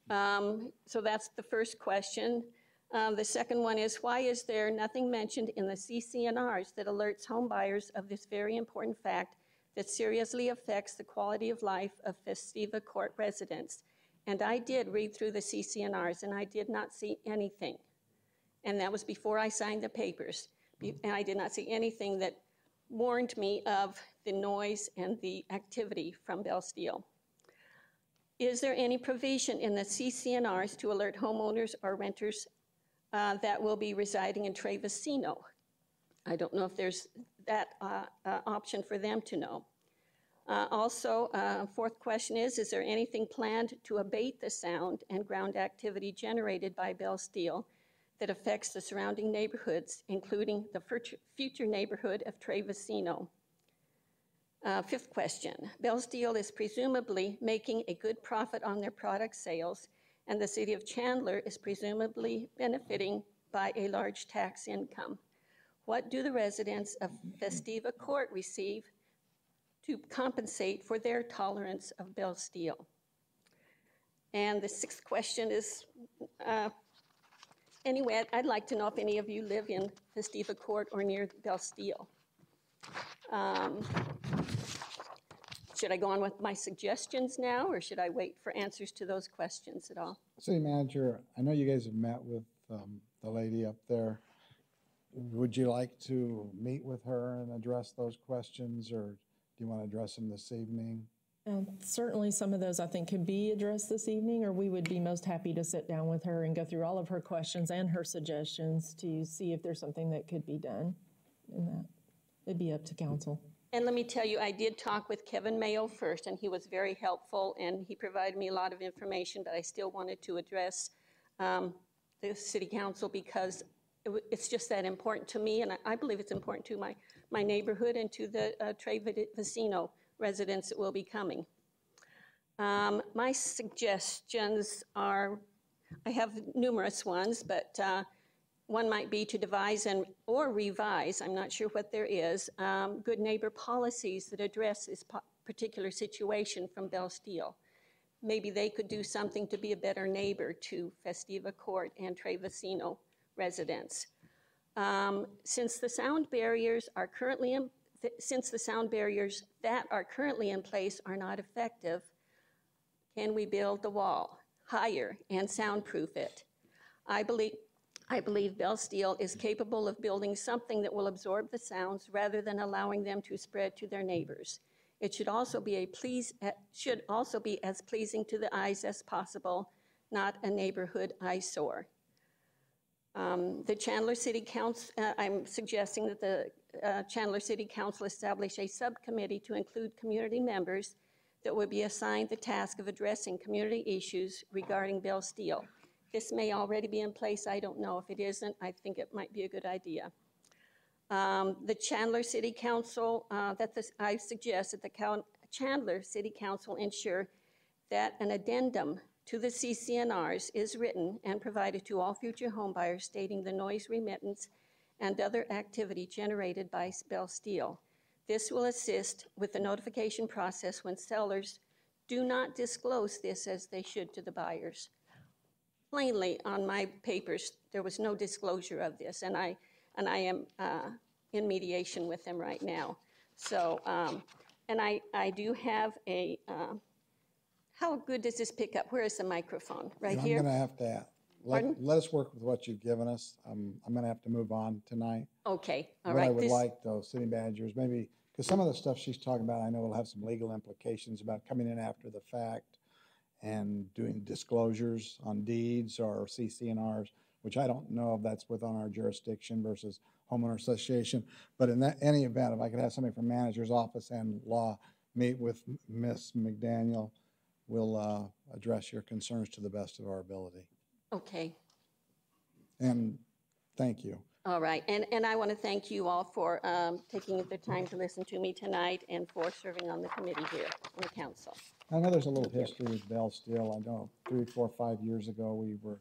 So that's the first question. The second one is, why is there nothing mentioned in the CCNRs that alerts home buyers of this very important fact that seriously affects the quality of life of Festiva Court residents? And I did read through the CCNRs, and I did not see anything. And that was before I signed the papers. And I did not see anything that warned me of the noise and the activity from Belle Steel. Is there any provision in the CCNRs to alert homeowners or renters that will be residing in Tre Vicino? I don't know if there's that option for them to know. Also, fourth question is there anything planned to abate the sound and ground activity generated by Belle Steel that affects the surrounding neighborhoods, including the future neighborhood of Tre Vicino? Fifth question, Belle Steel is presumably making a good profit on their product sales, and the city of Chandler is presumably benefiting by a large tax income. What do the residents of Festiva Court receive to compensate for their tolerance of Belle Steel? And the sixth question is, anyway, I'd like to know if any of you live in Festiva Court or near Belle Steel. Should I go on with my suggestions now, or should I wait for answers to those questions at all? City Manager, I know you guys have met with the lady up there. Would you like to meet with her and address those questions, or do you want to address them this evening? Certainly some of those I think could be addressed this evening, or we would be most happy to sit down with her and go through all of her questions and her suggestions to see if there's something that could be done in that. It'd be up to council. And let me tell you, I did talk with Kevin Mayo first, and he was very helpful, and he provided me a lot of information, but I still wanted to address the city council because it's just that important to me, and I believe it's important to my neighborhood and to the Tre Vicino residents that will be coming. My suggestions are, I have numerous ones, but one might be to devise or revise, I'm not sure what there is, good neighbor policies that address this particular situation from Belle Steel. Maybe they could do something to be a better neighbor to Festiva Court and Tre Vicino residents. Since the sound barriers that are currently in place are not effective, can we build the wall higher and soundproof it? I believe Belle Steel is capable of building something that will absorb the sounds rather than allowing them to spread to their neighbors. It should also be as pleasing to the eyes as possible, not a neighborhood eyesore. The Chandler City Council, I'm suggesting that the Chandler City Council establish a subcommittee to include community members that would be assigned the task of addressing community issues regarding Belle Steel. This may already be in place. I don't know. If it isn't, I think it might be a good idea. The Chandler City Council, I suggest that the Chandler City Council ensure that an addendum to the CCNRs is written and provided to all future homebuyers stating the noise remittance and other activity generated by Belle Steel. This will assist with the notification process when sellers do not disclose this as they should to the buyers. Plainly, on my papers, there was no disclosure of this, and I am in mediation with them right now. So, and I do have a, how good does this pick up? Where is the microphone? Right And here? I'm going to have to, Pardon? let us work with what you've given us. I'm going to have to move on tonight. Okay, all What I right. would like, though, city managers, maybe, because some of the stuff she's talking about, I know will have some legal implications about coming in after the fact and doing disclosures on deeds or CC&Rs, which I don't know if that's within our jurisdiction versus homeowner association. But in any event, if I could have somebody from manager's office and law meet with Ms. McDaniel, we'll address your concerns to the best of our ability. Okay. And thank you. All right, and I want to thank you all for taking the time to listen to me tonight and for serving on the committee here on the council. I know there's a little history with Bell Steel. I know 3, 4, 5 years ago we were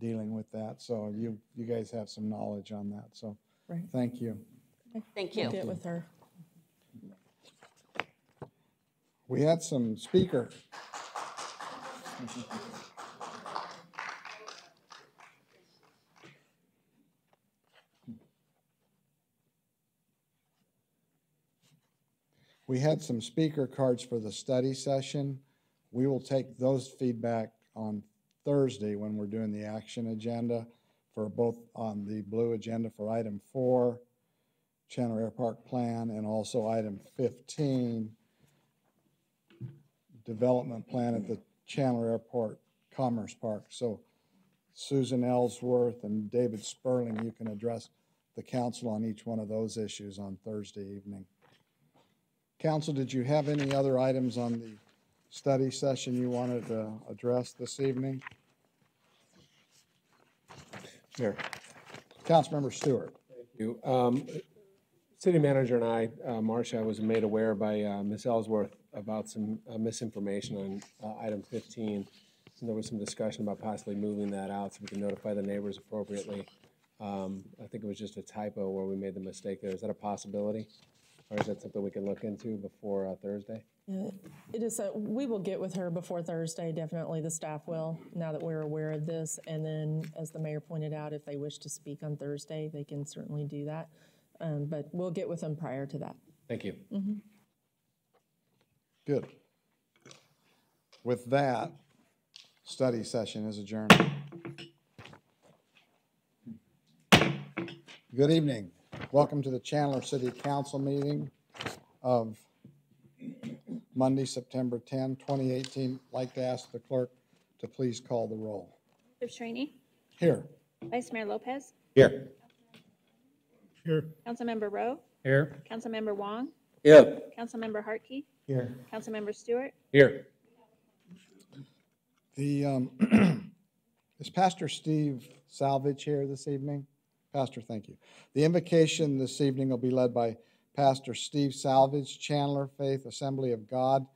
dealing with that. So you guys have some knowledge on that. So Right. thank you. Thank you. We'll get with her. We had some speaker. We had some speaker cards for the study session. We will take those feedback on Thursday when we're doing the action agenda for both on the blue agenda for item 4, Chandler Air Park Plan, and also item 15, development plan at the Chandler Airport Commerce Park. So Susan Ellsworth and David Sperling, you can address the council on each one of those issues on Thursday evening. Council, did you have any other items on the study session you wanted to address this evening? Mayor. Councilmember Stewart. Thank you. City manager and I, Marcia, was made aware by Ms. Ellsworth about some misinformation on item 15. And there was some discussion about possibly moving that out so we can notify the neighbors appropriately. I think it was just a typo where we made the mistake there. Is that a possibility? Or is that something we can look into before Thursday? Yeah, it is. We will get with her before Thursday. Definitely, the staff will. Now that we're aware of this, and then, as the mayor pointed out, if they wish to speak on Thursday, they can certainly do that. But we'll get with them prior to that. Thank you. Mm-hmm. Good. With that, study session is adjourned. Good evening. Welcome to the Chandler City Council meeting of Monday, September 10, 2018. I'd like to ask the clerk to please call the roll. Bishop Trainee, Here. Vice Mayor Lopez, Here. Here. Councilmember Rowe, Here. Councilmember Wong, Here. Councilmember Hartke, Here. Councilmember Stewart, Here. The is Pastor Steve Salvage here this evening? Pastor, thank you. The invocation this evening will be led by Pastor Steve Salvage, Chandler Faith Assembly of God.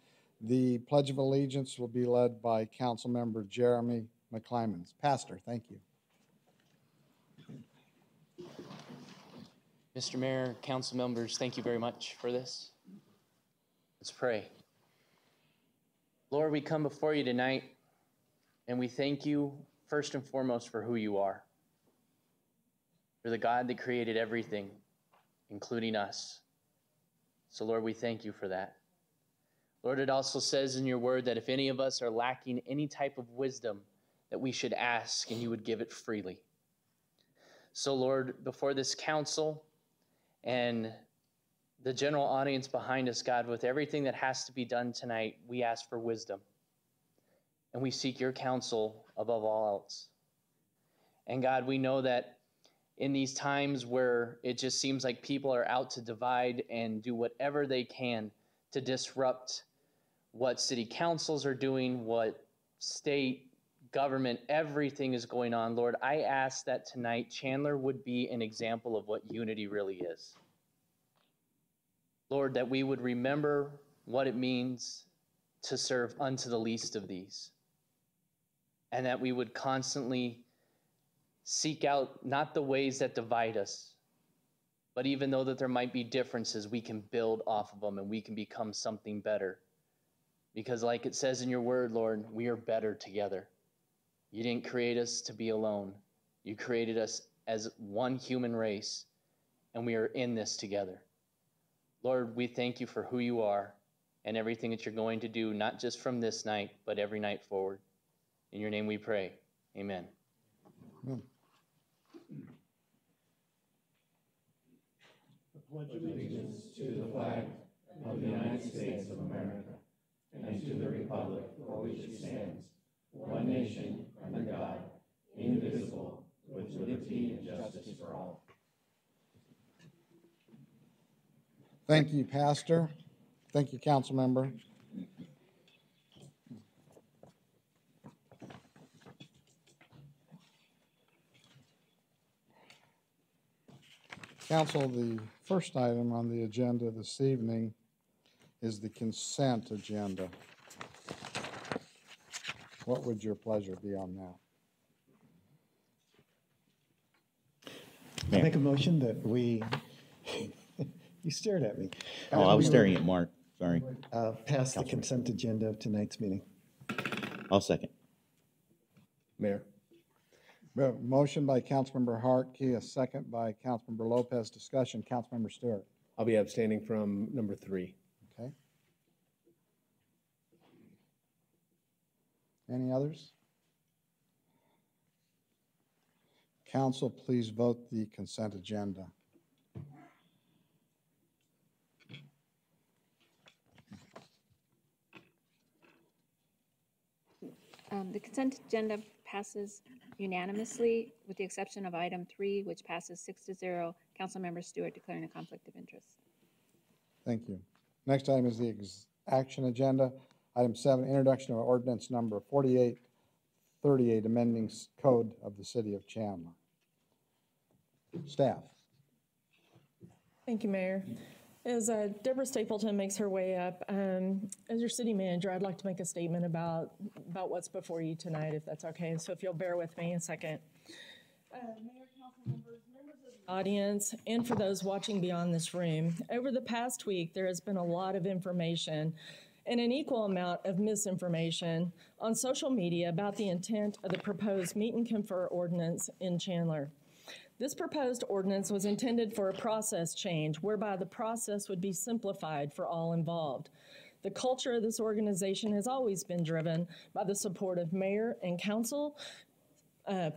The Pledge of Allegiance will be led by Councilmember Jeremy McClymans. Pastor, thank you. Mr. Mayor, council members, thank you very much for this. Let's pray. Lord, we come before you tonight, and we thank you first and foremost for who you are. You're the God that created everything, including us. So, Lord, we thank you for that. Lord, it also says in your word that if any of us are lacking any type of wisdom, that we should ask and you would give it freely. So, Lord, before this council and the general audience behind us, God, with everything that has to be done tonight, we ask for wisdom. And we seek your counsel above all else. And God, we know that in these times where it just seems like people are out to divide and do whatever they can to disrupt what city councils are doing, what state government, everything is going on. Lord, I ask that tonight Chandler would be an example of what unity really is. Lord, that we would remember what it means to serve unto the least of these, and that we would constantly seek out not the ways that divide us, but even though that there might be differences, we can build off of them and we can become something better. Because like it says in your word, Lord, we are better together. You didn't create us to be alone. You created us as one human race, and we are in this together. Lord, we thank you for who you are and everything that you're going to do, not just from this night, but every night forward. In your name we pray. Amen. Amen. Pledge allegiance to the flag of the United States of America and to the republic for which it stands, one nation, under God, indivisible, with liberty and justice for all. Thank you, Pastor. Thank you, council member. Council, the first item on the agenda this evening is the consent agenda. What would your pleasure be on that? I make a motion that we, you stared at me. Oh, I was staring at Mark, sorry. Pass the consent agenda of tonight's meeting. I'll second. Mayor. Motion by Councilmember Hartke, a second by Councilmember Lopez. Discussion, Councilmember Stewart. I'll be abstaining from number 3. Okay. Any others? Council, please vote the consent agenda. The consent agenda passes unanimously with the exception of item 3, which passes 6-0. Councilmember Stewart declaring a conflict of interest. Thank you. Next item is the action agenda. Item 7, introduction of ordinance number 4838, amending code of the city of Chandler. Staff. Thank you, Mayor. As Deborah Stapleton makes her way up, as your city manager, I'd like to make a statement about what's before you tonight, if that's okay. So if you'll bear with me a second. Mayor, council members of the audience, and for those watching beyond this room, over the past week, there has been a lot of information and an equal amount of misinformation on social media about the intent of the proposed meet and confer ordinance in Chandler. This proposed ordinance was intended for a process change whereby the process would be simplified for all involved. The culture of this organization has always been driven by the support of mayor and council,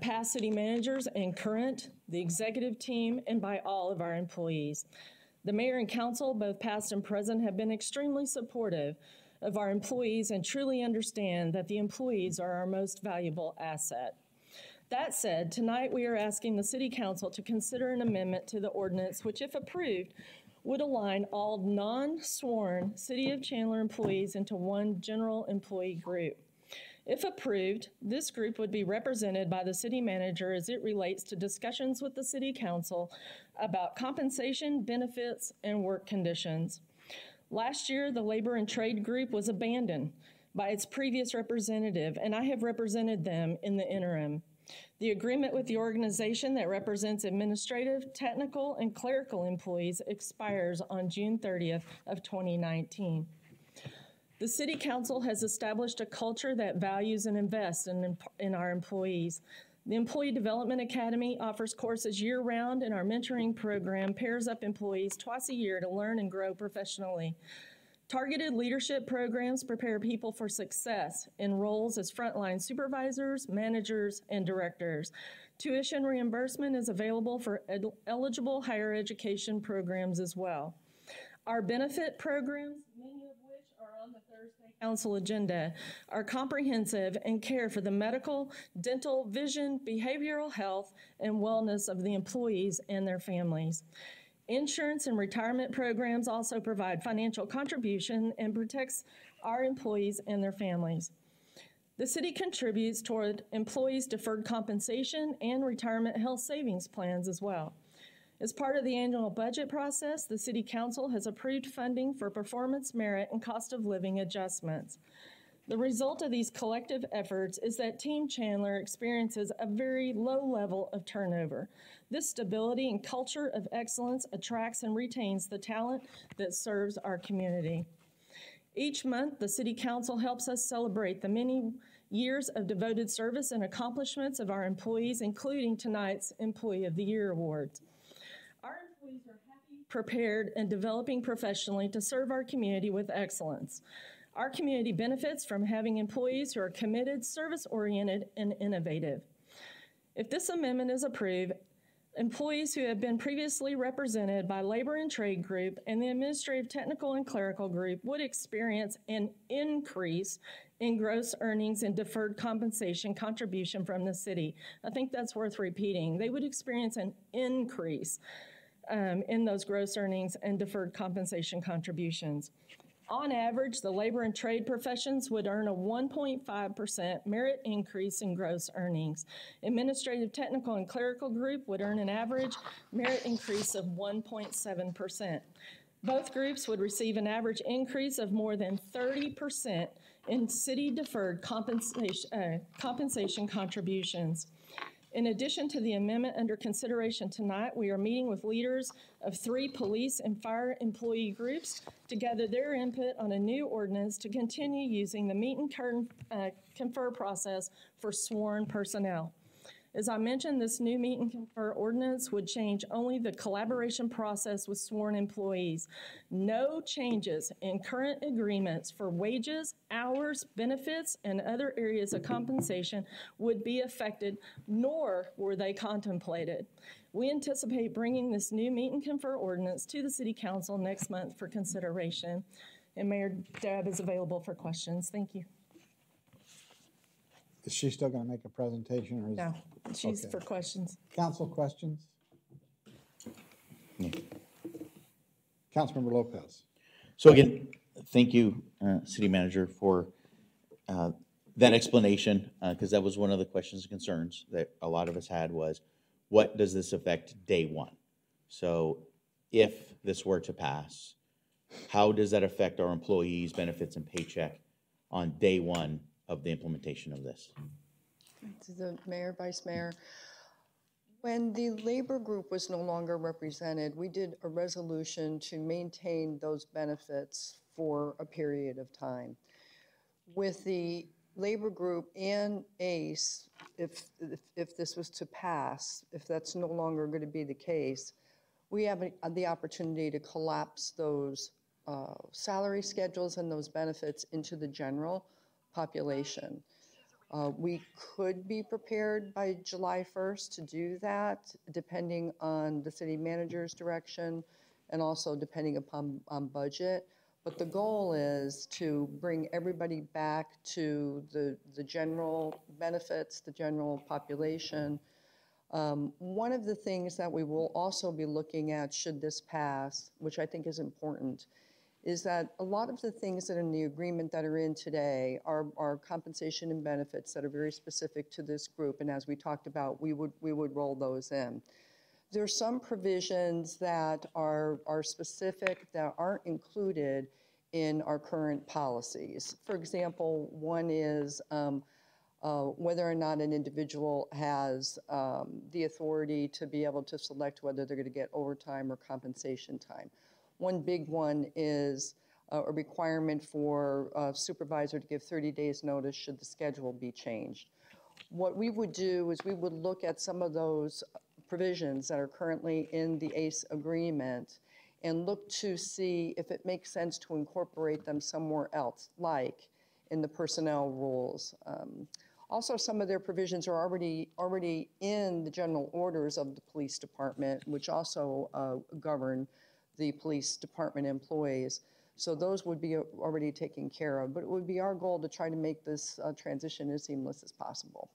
past city managers and current, the executive team, and by all of our employees. The mayor and council, both past and present, have been extremely supportive of our employees and truly understand that the employees are our most valuable asset. That said, tonight we are asking the City Council to consider an amendment to the ordinance which, if approved, would align all non-sworn City of Chandler employees into one general employee group. If approved, this group would be represented by the city manager as it relates to discussions with the City Council about compensation, benefits, and work conditions. Last year, the Labor and Trade Group was abandoned by its previous representative, and I have represented them in the interim. The agreement with the organization that represents administrative, technical, and clerical employees expires on June 30th of 2019. The City Council has established a culture that values and invests in our employees. The Employee Development Academy offers courses year-round, and our mentoring program pairs up employees twice a year to learn and grow professionally. Targeted leadership programs prepare people for success in roles as frontline supervisors, managers, and directors. Tuition reimbursement is available for eligible higher education programs as well. Our benefit programs, many of which are on the Thursday Council agenda, are comprehensive and care for the medical, dental, vision, behavioral health, and wellness of the employees and their families. Insurance and retirement programs also provide financial contribution and protects our employees and their families. The city contributes toward employees' deferred compensation and retirement health savings plans as well. As part of the annual budget process, the City Council has approved funding for performance, merit, and cost of living adjustments. The result of these collective efforts is that Team Chandler experiences a very low level of turnover. This stability and culture of excellence attracts and retains the talent that serves our community. Each month, the City Council helps us celebrate the many years of devoted service and accomplishments of our employees, including tonight's Employee of the Year Awards. Our employees employees are happy, prepared, and developing professionally to serve our community with excellence. Our community benefits from having employees who are committed, service-oriented, and innovative. If this amendment is approved, employees who have been previously represented by Labor and Trade Group and the Administrative, Technical, and Clerical Group would experience an increase in gross earnings and deferred compensation contribution from the city. I think that's worth repeating. They would experience an increase in those gross earnings and deferred compensation contributions. On average, the labor and trade professions would earn a 1.5% merit increase in gross earnings. Administrative, Technical, and Clerical Group would earn an average merit increase of 1.7%. Both groups would receive an average increase of more than 30% in city deferred compensation contributions. In addition to the amendment under consideration tonight, we are meeting with leaders of 3 police and fire employee groups to gather their input on a new ordinance to continue using the meet and confer process for sworn personnel. As I mentioned, this new meet and confer ordinance would change only the collaboration process with sworn employees. No changes in current agreements for wages, hours, benefits, and other areas of compensation would be affected, nor were they contemplated. We anticipate bringing this new meet and confer ordinance to the City Council next month for consideration. And Mayor Deb is available for questions. Thank you. Is she still going to make a presentation? Or is... No, she's okay. for questions. Council questions? Yeah. Councilmember Lopez. So again, thank you, City Manager, for that explanation, because that was one of the questions and concerns that a lot of us had was, what does this affect day one? So if this were to pass, how does that affect our employees' benefits and paycheck on day one of the implementation of this? To the Mayor, Vice Mayor, when the labor group was no longer represented, we did a resolution to maintain those benefits for a period of time. With the labor group and ACE, if this was to pass, if that's no longer going to be the case, we have the opportunity to collapse those salary schedules and those benefits into the general population. We could be prepared by July 1st to do that, depending on the city manager's direction and also depending upon budget. But the goal is to bring everybody back to the general benefits, the general population. One of the things that we will also be looking at should this pass, which I think is important, is that a lot of the things that are in the agreement that are in today are compensation and benefits that are very specific to this group, and as we talked about, we would roll those in. There are some provisions that are specific that aren't included in our current policies. For example, one is whether or not an individual has the authority to be able to select whether they're going to get overtime or compensation time. One big one is a requirement for a supervisor to give 30 days notice should the schedule be changed. What we would do is we would look at some of those provisions that are currently in the ACE agreement and look to see if it makes sense to incorporate them somewhere else, like in the personnel rules. Also, some of their provisions are already in the general orders of the police department, which also govern the police department employees. So those would be already taken care of, but it would be our goal to try to make this transition as seamless as possible.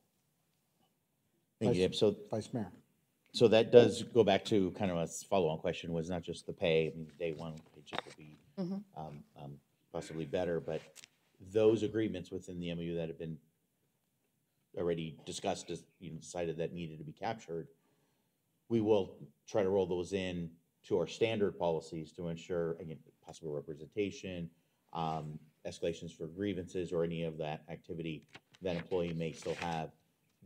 Thank you, Deb. So, Vice Mayor. So that does go back to kind of a follow-on question, was not just the pay. I mean, day one paycheck will be possibly better, but those agreements within the MOU that have been already discussed, as you decided that needed to be captured, we will try to roll those in to our standard policies to ensure, again, possible representation, escalations for grievances, or any of that activity that employee may still have.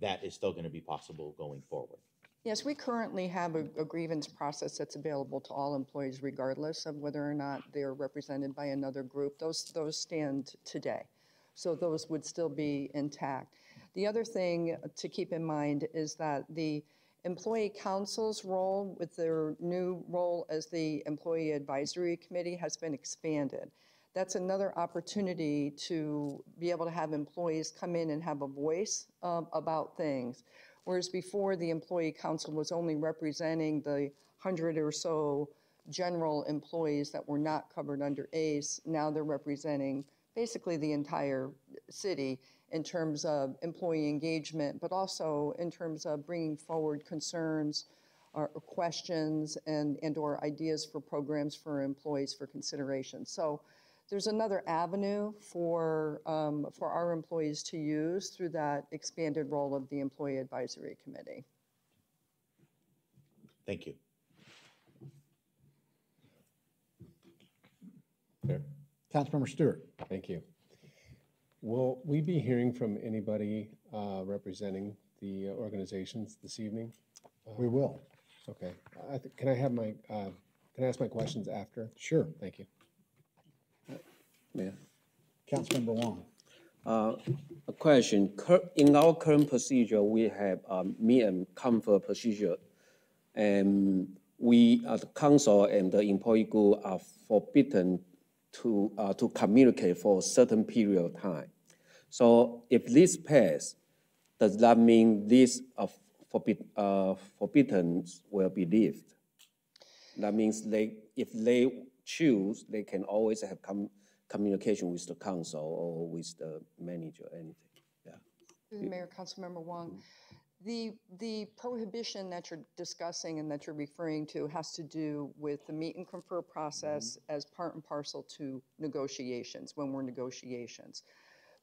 That is still going to be possible going forward. Yes, we currently have a grievance process that's available to all employees regardless of whether or not they're represented by another group. Those stand today. So those would still be intact. The other thing to keep in mind is that the Employee Council's role with their new role as the Employee Advisory Committee has been expanded. That's another opportunity to be able to have employees come in and have a voice about things. Whereas before, the Employee Council was only representing the 100 or so general employees that were not covered under ACE. Now they're representing basically the entire city in terms of employee engagement, but also in terms of bringing forward concerns or questions and or ideas for programs for employees for consideration. So there's another avenue for our employees to use through that expanded role of the Employee Advisory Committee. Thank you. Councilmember Stewart. Thank you. Will we be hearing from anybody representing the organizations this evening? We will. Okay. Can I have my, can I ask my questions after? Sure. Thank you. Mayor. Councilmember Wong. A question. In our current procedure, we have meet and confer procedure, and we, the council and the employee group, are forbidden to communicate for a certain period of time. So if this pass, does that mean this forbidden will be lifted? That means if they choose, they can always have communication with the council or with the manager, anything. Yeah. Through the Mayor, Councilmember Wong. The prohibition that you're discussing and that you're referring to has to do with the meet and confer process as part and parcel to negotiations, when we're negotiations.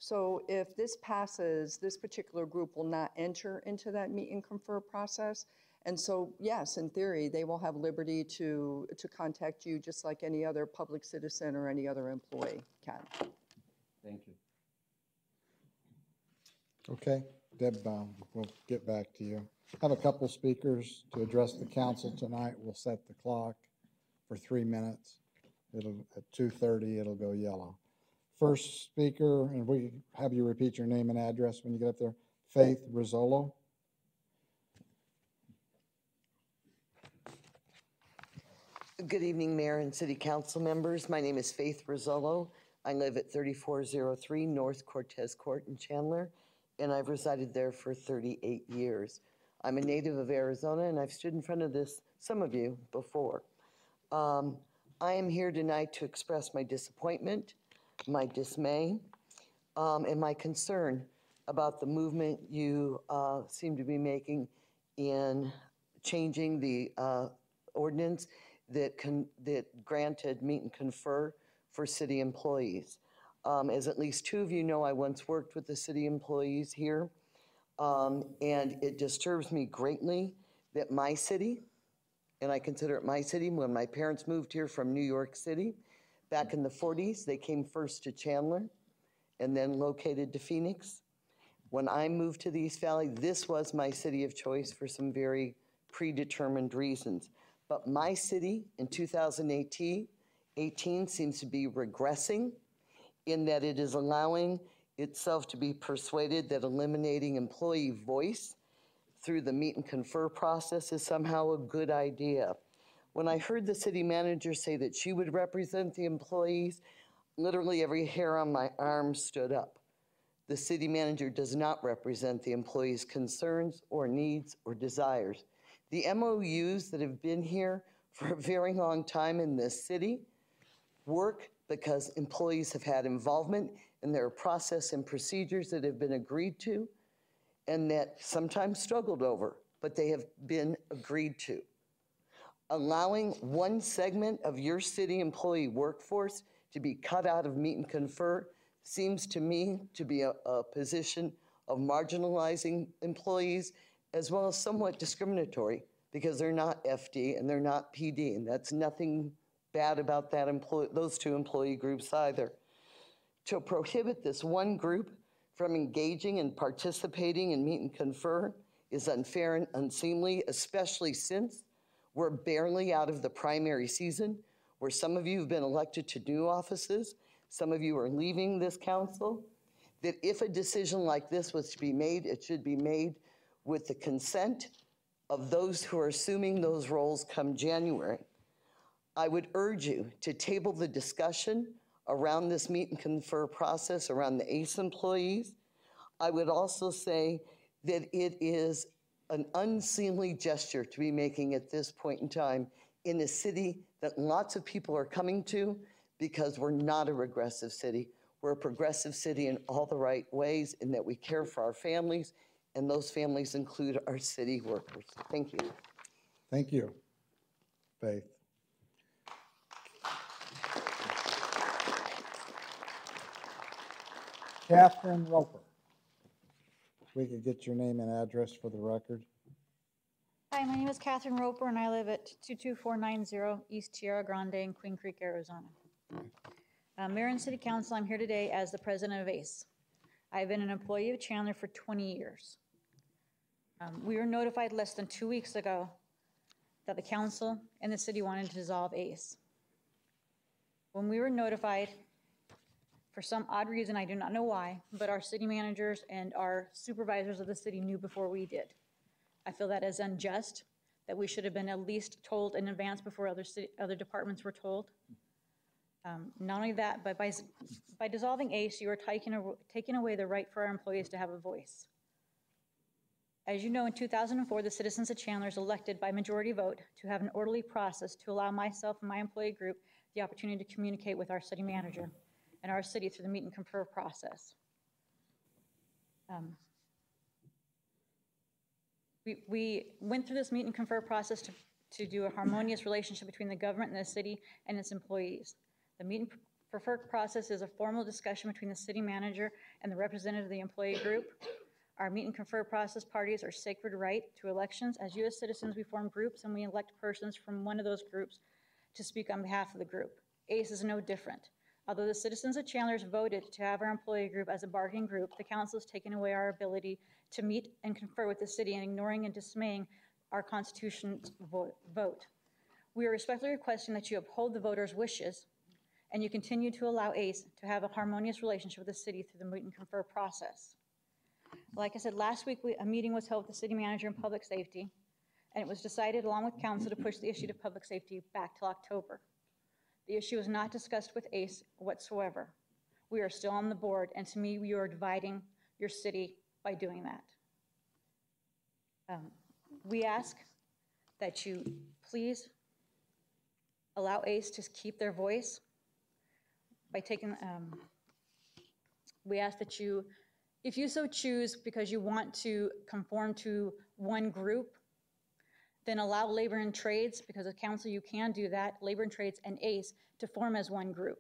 So if this passes, this particular group will not enter into that meet and confer process. And so, yes, in theory, they will have liberty to contact you just like any other public citizen or any other employee can. Thank you. Okay, Deb, we'll get back to you. I have a couple speakers to address the council tonight. We'll set the clock for 3 minutes. It'll, at 2:30, it'll go yellow. First speaker, and we have you repeat your name and address when you get up there. Faith Rizzolo. Good evening, Mayor and City Council members. My name is Faith Rizzolo. I live at 3403 North Cortez Court in Chandler, and I've resided there for 38 years. I'm a native of Arizona, and I've stood in front of some of you before. I am here tonight to express my disappointment, my dismay, and my concern about the movement you seem to be making in changing the ordinance that granted meet and confer for city employees. As at least 2 of you know, I once worked with the city employees here, and it disturbs me greatly that my city, and I consider it my city, when my parents moved here from New York City, back in the 40s, they came first to Chandler and then located to Phoenix. When I moved to the East Valley, this was my city of choice for some very predetermined reasons. But my city in 2018 seems to be regressing in that it is allowing itself to be persuaded that eliminating employee voice through the meet and confer process is somehow a good idea. When I heard the city manager say that she would represent the employees, literally every hair on my arm stood up. The city manager does not represent the employees' concerns or needs or desires. The MOUs that have been here for a very long time in this city work because employees have had involvement in their process and procedures that have been agreed to and that sometimes struggled over, but they have been agreed to. Allowing one segment of your city employee workforce to be cut out of meet and confer seems to me to be a position of marginalizing employees as well as somewhat discriminatory because they're not FD and they're not PD, and that's nothing bad about that those two employee groups either. To prohibit this one group from engaging and participating in meet and confer is unfair and unseemly, especially since we're barely out of the primary season, where some of you have been elected to new offices, some of you are leaving this council, that if a decision like this was to be made, it should be made with the consent of those who are assuming those roles come January, I would urge you to table the discussion around this meet and confer process around the ACE employees. I would also say that it is an unseemly gesture to be making at this point in time in a city that lots of people are coming to, because we're not a regressive city. We're a progressive city in all the right ways, in that we care for our families, and those families include our city workers. Thank you. Thank you, Faith. Catherine Roper. If we could get your name and address for the record. Hi, my name is Catherine Roper, and I live at 22490 East Tierra Grande in Queen Creek, Arizona. Mayor and City Council, I'm here today as the president of ACE. I've been an employee of Chandler for 20 years. We were notified less than 2 weeks ago that the council and the city wanted to dissolve ACE. When we were notified, for some odd reason, I do not know why, but our city managers and our supervisors of the city knew before we did. I feel that is unjust, that we should have been at least told in advance before other departments were told. Not only that, but by dissolving ACE, you are taking away the right for our employees to have a voice. As you know, in 2004, the citizens of Chandler is elected by majority vote to have an orderly process to allow myself and my employee group the opportunity to communicate with our city manager and our city through the meet and confer process. We went through this meet and confer process to do a harmonious relationship between the government and the city and its employees. The meet and confer process is a formal discussion between the city manager and the representative of the employee group. Our meet and confer process parties are sacred right to elections. As U.S. citizens, we form groups and we elect persons from one of those groups to speak on behalf of the group. ACE is no different. Although the citizens of Chandler voted to have our employee group as a bargaining group, the council has taken away our ability to meet and confer with the city and ignoring and dismaying our Constitution's vote. We are respectfully requesting that you uphold the voters' wishes and you continue to allow ACE to have a harmonious relationship with the city through the meet and confer process. Like I said, last week a meeting was held with the city manager and public safety, and it was decided along with council to push the issue to public safety back till October. The issue was not discussed with ACE whatsoever. We are still on the board, and to me, you are dividing your city by doing that. We ask that you please allow ACE to keep their voice by taking, we ask that you, if you so choose because you want to conform to one group, then allow labor and trades, because as council you can do that, labor and trades and ACE to form as one group.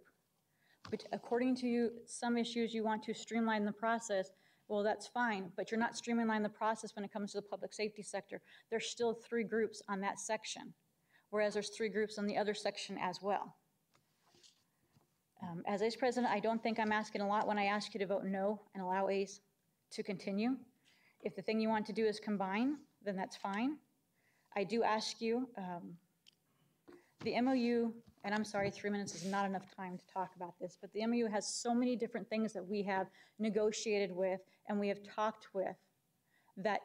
But according to you, some issues you want to streamline the process, well, that's fine, but you're not streamlining the process when it comes to the public safety sector. There's still 3 groups on that section, whereas there's 3 groups on the other section as well. As ACE president, I don't think I'm asking a lot when I ask you to vote no and allow ACE to continue. If the thing you want to do is combine, then that's fine. I do ask you, the MOU, and I'm sorry, 3 minutes is not enough time to talk about this, but the MOU has so many different things that we have negotiated with and we have talked with that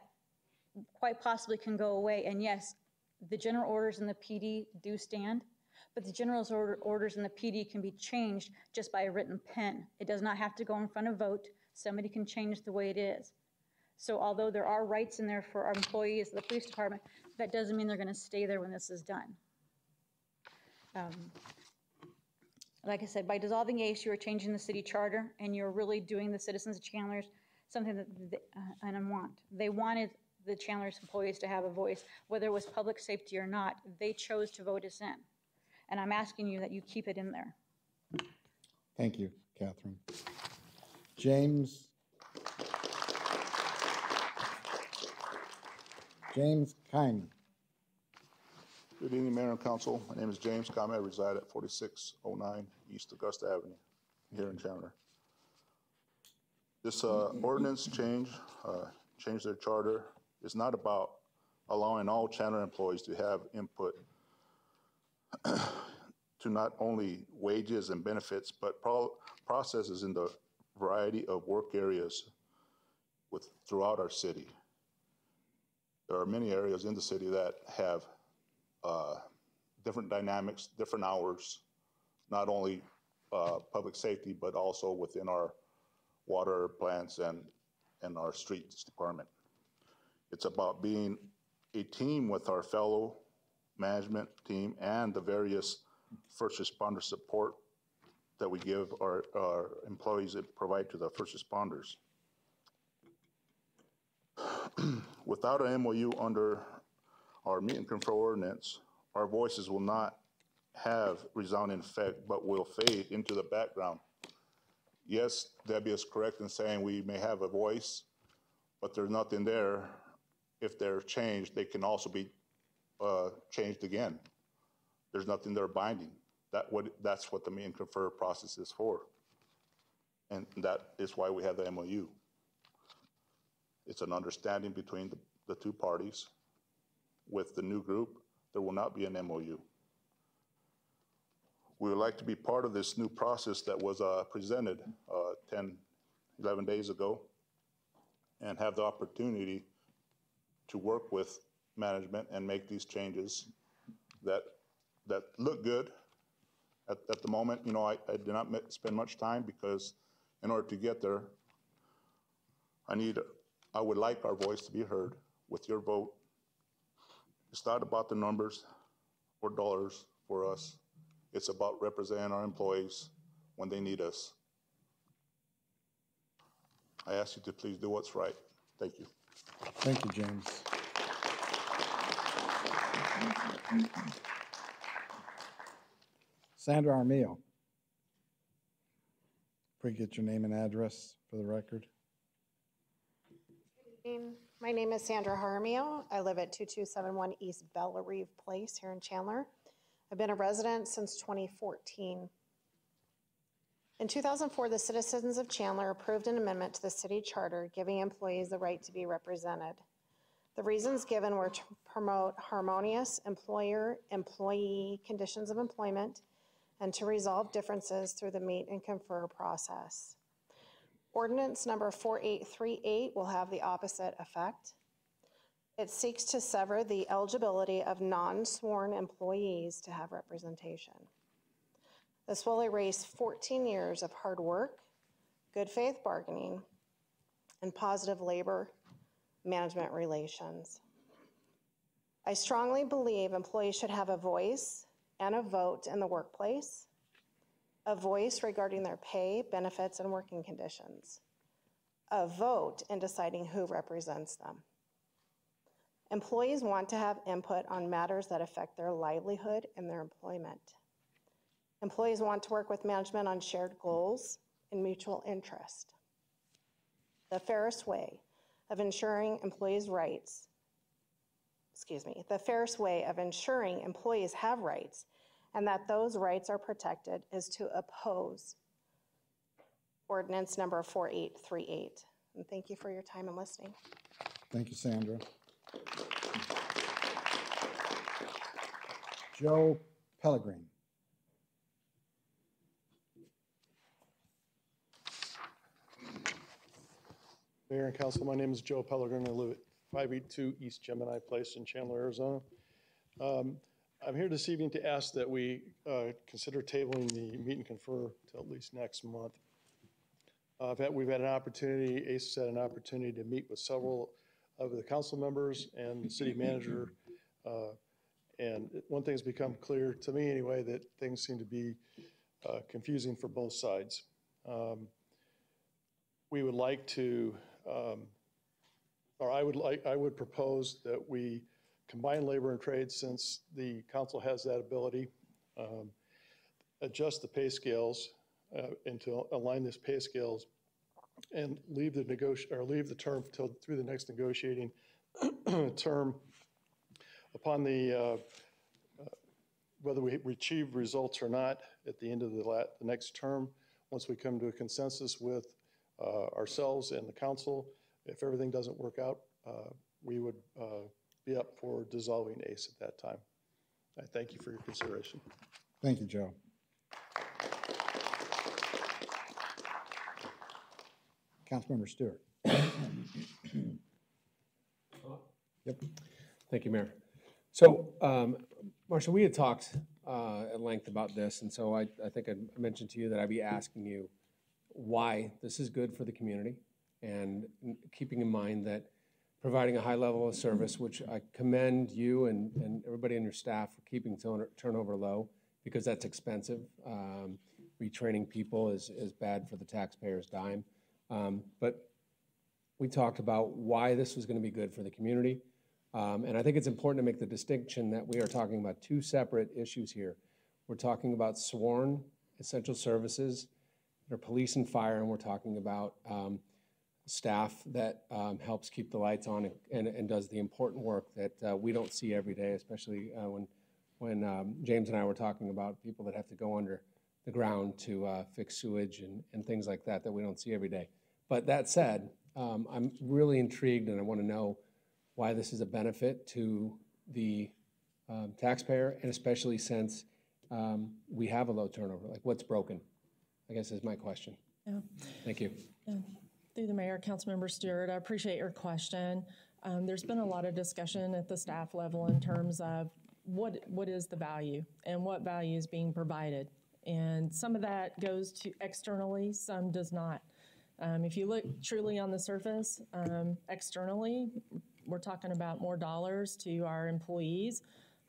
quite possibly can go away. And yes, the general orders in the PD do stand, but the general orders in the PD can be changed just by a written pen. It does not have to go in front of vote. Somebody can change the way it is. So although there are rights in there for our employees of the police department, that doesn't mean they're going to stay there when this is done. Like I said, by dissolving ACE, you are changing the city charter, and you're really doing the citizens of Chandler's something that they wanted the Chandler's employees to have a voice, whether it was public safety or not. They chose to vote us in, and I'm asking you that you keep it in there. Thank you, Catherine. James Kime. Good evening, Mayor and Council. My name is James Kime. I reside at 4609 East Augusta Avenue here in Chandler. This ordinance change their charter is not about allowing all Chandler employees to have input to not only wages and benefits, but processes in the variety of work areas throughout our city. There are many areas in the city that have different dynamics, different hours, not only public safety, but also within our water plants and our streets department. It's about being a team with our fellow management team and the various first responder support that we give our employees that provide to the first responders. Without an MOU under our meet and confer ordinance, our voices will not have resounding effect, but will fade into the background. Yes, Debbie is correct in saying we may have a voice, but there's nothing there. If they're changed, they can also be changed again. There's nothing there binding. That's what the meet and confer process is for. And that is why we have the MOU. It's an understanding between the two parties. With the new group, there will not be an MOU. We would like to be part of this new process that was presented 11 days ago and have the opportunity to work with management and make these changes that look good. At the moment, you know, I did not spend much time because in order to get there, I would like our voice to be heard with your vote. It's not about the numbers or dollars for us. It's about representing our employees when they need us. I ask you to please do what's right. Thank you. Thank you, James. Sandra Armillo. Please get your name and address for the record. My name is Sandra Jaramillo. I live at 2271 East Bellarive Place here in Chandler. I've been a resident since 2014. In 2004, the citizens of Chandler approved an amendment to the city charter giving employees the right to be represented. The reasons given were to promote harmonious employer-employee conditions of employment and to resolve differences through the meet and confer process. Ordinance number 4838 will have the opposite effect. It seeks to sever the eligibility of non-sworn employees to have representation. This will erase 14 years of hard work, good faith bargaining, and positive labor management relations. I strongly believe employees should have a voice and a vote in the workplace, a voice regarding their pay, benefits, and working conditions, a vote in deciding who represents them. Employees want to have input on matters that affect their livelihood and their employment. Employees want to work with management on shared goals and mutual interest. The fairest way of ensuring employees' rights, the fairest way of ensuring employees have rights and that those rights are protected is to oppose ordinance number 4838. And thank you for your time and listening. Thank you, Sandra. Joe Pellegrin. Mayor and Council, my name is Joe Pellegrin. I live at 582 East Gemini Place in Chandler, Arizona. I'm here this evening to ask that we consider tabling the meet and confer till at least next month. We've had an opportunity, ACE has had an opportunity to meet with several of the council members and the city manager. And one thing's become clear to me anyway, that things seem to be confusing for both sides. We would like to, I would propose that we combine labor and trade, since the council has that ability, adjust the pay scales and to align this pay scales and leave the term through the next negotiating term upon the whether we achieve results or not at the end of the next term. Once we come to a consensus with ourselves and the council, if everything doesn't work out, we would be up for dissolving ACE at that time. I thank you for your consideration. Thank you, Joe. Councilmember Stewart. Yep. Thank you, Mayor. So, Marcia, we had talked at length about this, and so I think I mentioned to you that I'd be asking you why this is good for the community, and keeping in mind that providing a high level of service, which I commend you and everybody on your staff for keeping turnover low, because that's expensive. Retraining people is bad for the taxpayer's dime. But we talked about why this was going to be good for the community. And I think it's important to make the distinction that we are talking about two separate issues here. We're talking about sworn essential services, that are police and fire, and we're talking about staff that helps keep the lights on and does the important work that we don't see every day, especially when James and I were talking about people that have to go under the ground to fix sewage and things like that we don't see every day. But that said, I'm really intrigued, and I want to know why this is a benefit to the taxpayer, and especially since we have a low turnover. Like, what's broken, I guess, is my question. Yeah. Thank you. Yeah. Through the mayor, Councilmember Stewart, I appreciate your question. There's been a lot of discussion at the staff level in terms of what is the value and what value is being provided. And some of that goes to externally, some does not. If you look truly on the surface, externally, we're talking about more dollars to our employees.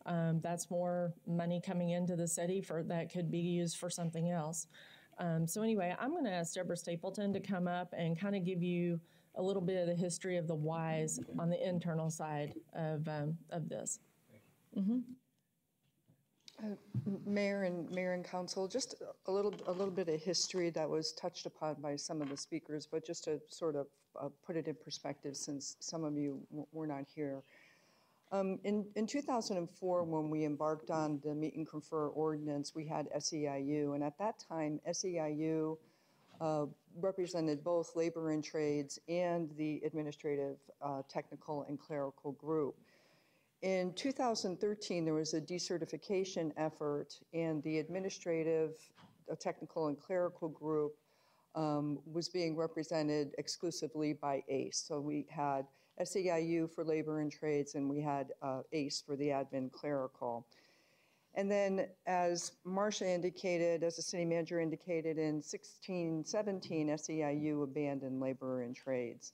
That's more money coming into the city that could be used for something else. So anyway, I'm going to ask Deborah Stapleton to come up and kind of give you a little bit of the history of the whys on the internal side of this. Mm-hmm. Mayor and Council, just a little bit of history that was touched upon by some of the speakers, but just to sort of put it in perspective, since some of you were not here. In 2004, when we embarked on the Meet and Confer ordinance, we had SEIU, and at that time, SEIU represented both labor and trades and the administrative, technical, and clerical group. In 2013, there was a decertification effort, and the administrative, technical, and clerical group was being represented exclusively by ACE. So we had SEIU for labor and trades, and we had ACE for the admin clerical. And then, as Marcia indicated, as the city manager indicated, in 16-17, SEIU abandoned labor and trades.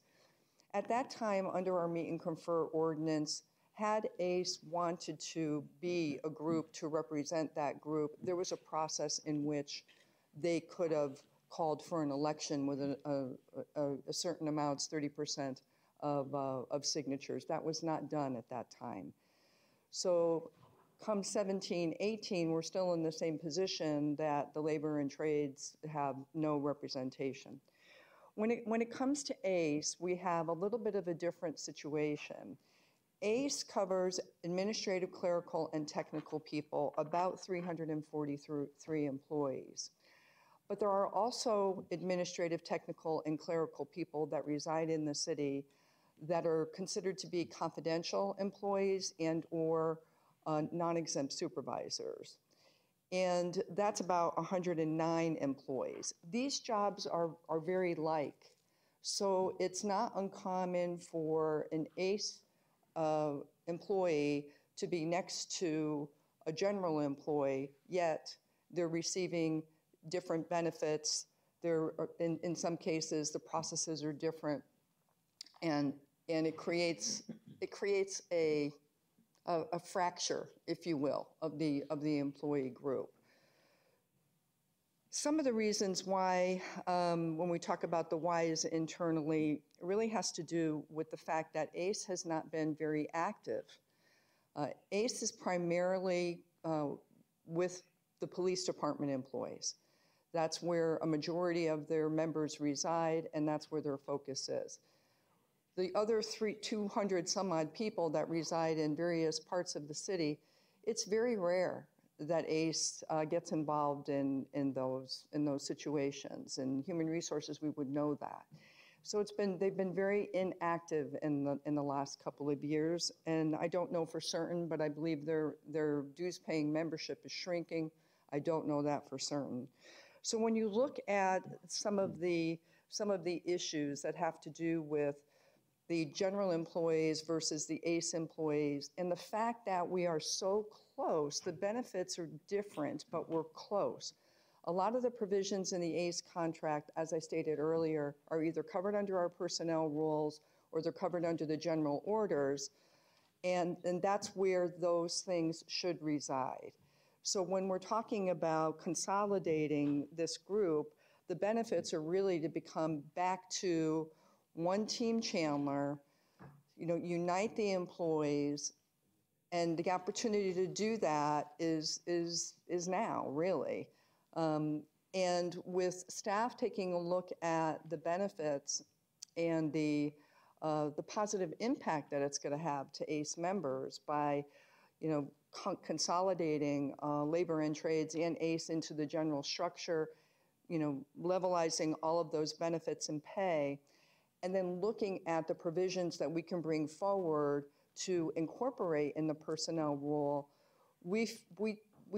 At that time, under our Meet and Confer ordinance, had ACE wanted to be a group to represent that group, there was a process in which they could have called for an election with a certain amounts, 30% of signatures. That was not done at that time. So come 17-18, we're still in the same position that the labor and trades have no representation. When it comes to ACE, we have a little bit of a different situation. ACE covers administrative, clerical, and technical people, about 343 employees. But there are also administrative, technical, and clerical people that reside in the city that are considered to be confidential employees and or non-exempt supervisors. And that's about 109 employees. These jobs are very like. So it's not uncommon for an ACE employee to be next to a general employee, yet they're receiving different benefits. In some cases, the processes are different, and it creates a fracture, if you will, of the employee group. Some of the reasons why, when we talk about the whys internally, really has to do with the fact that ACE has not been very active. ACE is primarily with the police department employees. That's where a majority of their members reside, and that's where their focus is. The other 200 some odd people that reside in various parts of the city, it's very rare that ACE gets involved in those situations. In human resources, we would know that. So they've been very inactive in the last couple of years, and I don't know for certain, but I believe their dues-paying membership is shrinking. I don't know that for certain. So when you look at some of the issues that have to do with the general employees versus the ACE employees, and the fact that we are so close, the benefits are different, but we're close. A lot of the provisions in the ACE contract, as I stated earlier, are either covered under our personnel rules or they're covered under the general orders, and that's where those things should reside. So when we're talking about consolidating this group, the benefits are really to become back to one team Chandler, unite the employees, and the opportunity to do that is now, really. And with staff taking a look at the benefits and the positive impact that it's going to have to ACE members by, consolidating labor and trades and ACE into the general structure, levelizing all of those benefits and pay, and then looking at the provisions that we can bring forward to incorporate in the personnel rule, we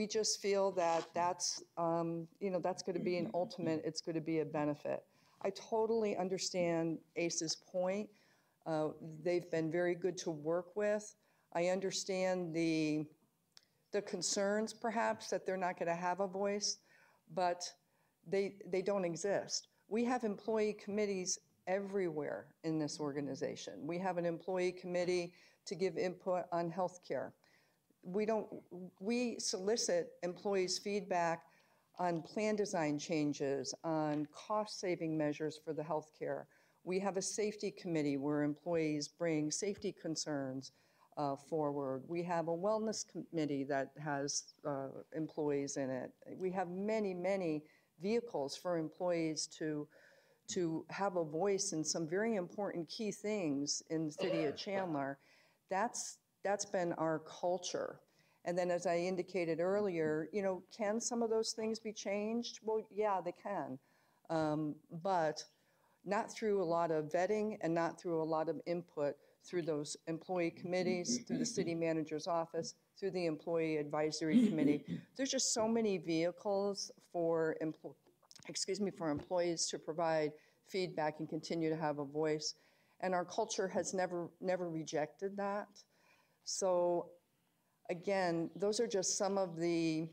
just feel that that's going to be an ultimate, it's going to be a benefit. I totally understand ACE's point. They've been very good to work with. I understand the concerns, perhaps, that they're not going to have a voice, but they don't exist. We have employee committees everywhere in this organization. We have an employee committee to give input on healthcare. We solicit employees' feedback on plan design changes, on cost-saving measures for the healthcare. We have a safety committee where employees bring safety concerns forward. We have a wellness committee that has employees in it. We have many, many vehicles for employees to have a voice in some very important key things in the city of Chandler. That's been our culture. And then, as I indicated earlier, can some of those things be changed? Well, yeah, they can, but not through a lot of vetting and not through a lot of input through those employee committees, through the city manager's office, through the employee advisory committee. There's just so many vehicles for employees to provide feedback and continue to have a voice. And our culture has never rejected that. So again, those are just some of the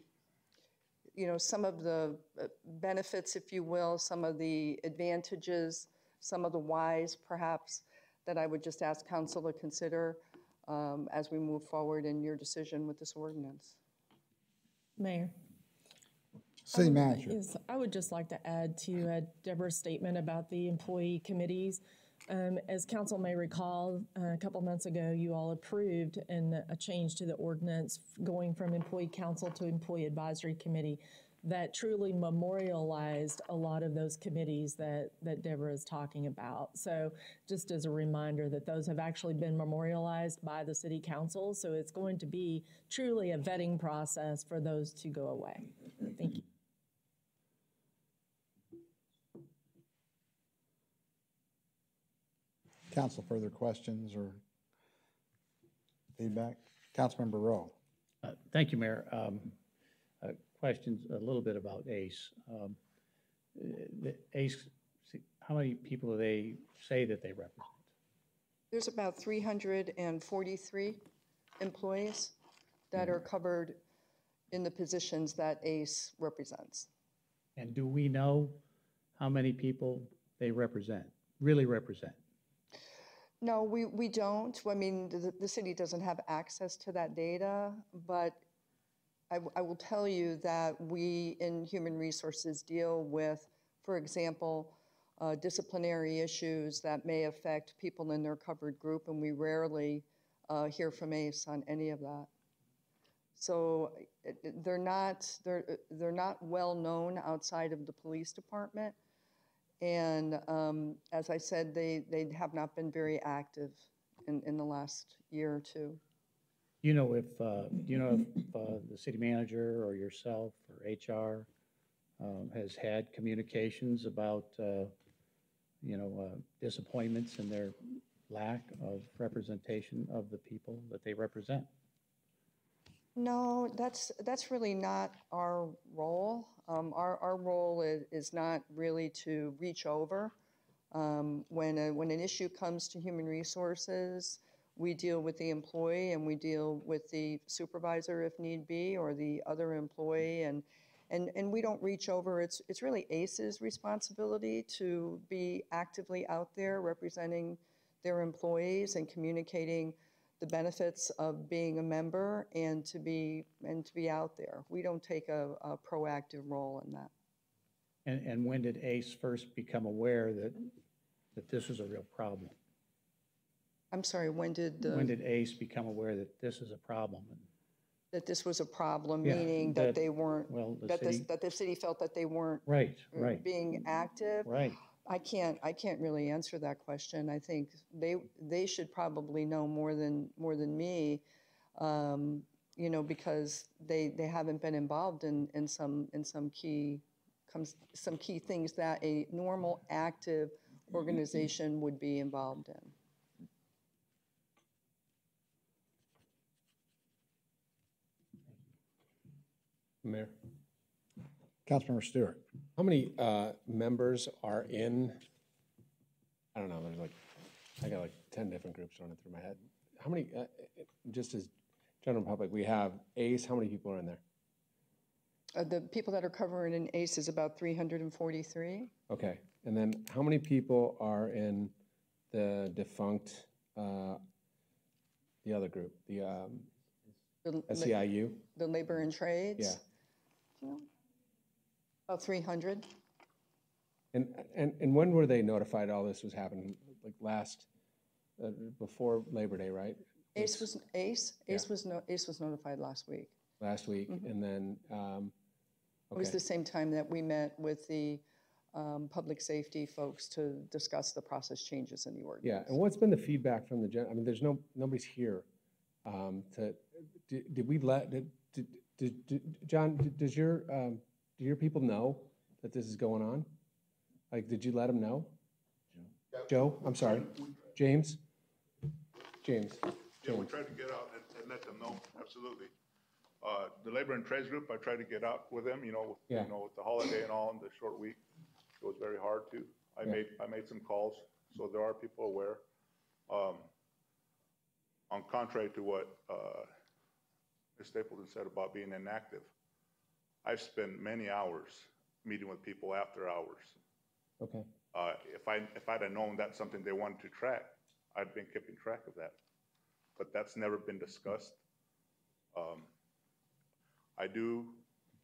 benefits, if you will, some of the advantages, some of the whys, perhaps, that I would just ask council to consider as we move forward in your decision with this ordinance. Mayor. City Manager. Yes, I would just like to add to Deborah's statement about the employee committees. As council may recall, a couple months ago, you all approved a change to the ordinance going from employee council to employee advisory committee that truly memorialized a lot of those committees that Deborah is talking about. So just as a reminder that those have actually been memorialized by the city council. So it's going to be truly a vetting process for those to go away. Thank you. Council, further questions or feedback? Councilmember Rowe. Thank you, Mayor. Questions a little bit about ACE. The ACE, how many people do they say that they represent? There's about 343 employees that are covered in the positions that ACE represents. And do we know how many people they really represent? No, we don't. I mean, the city doesn't have access to that data, but I will tell you that we in Human Resources deal with, for example, disciplinary issues that may affect people in their covered group, and we rarely hear from ACE on any of that. So they're not well known outside of the police department. And as I said, they have not been very active in the last year or two. Do you know if the city manager or yourself or HR has had communications about disappointments in their lack of representation of the people that they represent? No, that's really not our role. Our role is not really to reach over When an issue comes to human resources, we deal with the employee and we deal with the supervisor if need be, or the other employee, and we don't reach over. It's really ACE's responsibility to be actively out there representing their employees and communicating the benefits of being a member and to be out there. We don't take a proactive role in that. And when did ACE first become aware that this was a real problem? I'm sorry, when did ACE become aware that this is a problem? That this was a problem, Yeah, meaning that they weren't, well, that the city felt that they weren't Right. being active? Right. I can't really answer that question. I think they should probably know more than me, because they haven't been involved in some key things that a normal active organization would be involved in. Mayor. Councilmember Stewart. How many members are in, I don't know, I got like 10 different groups running through my head. How many, just as general public, we have ACE, how many people are in there? The people that are covering in ACE is about 343. Okay, and then how many people are in the defunct, the other group, the SEIU? The labor and trades? Yeah. About 300. And when were they notified all this was happening? Like before Labor Day, right? ACE was notified last week. Last week, and then, It was the same time that we met with the public safety folks to discuss the process changes in the ordinance. Yeah, and what's been the feedback from I mean, there's nobody's here did we let, John, do your people know that this is going on? Like, did you let them know? Joe, I'm sorry. James? Yeah, we tried to get out and let them know, absolutely. The labor and trades group, I tried to get out with them, with the holiday and all, and the short week. It was very hard to. I made some calls, so there are people aware. On contrary to what Ms. Stapleton said about being inactive, I've spent many hours meeting with people after hours. Okay. If I'd have known that's something they wanted to track, I'd been keeping track of that. But that's never been discussed. I do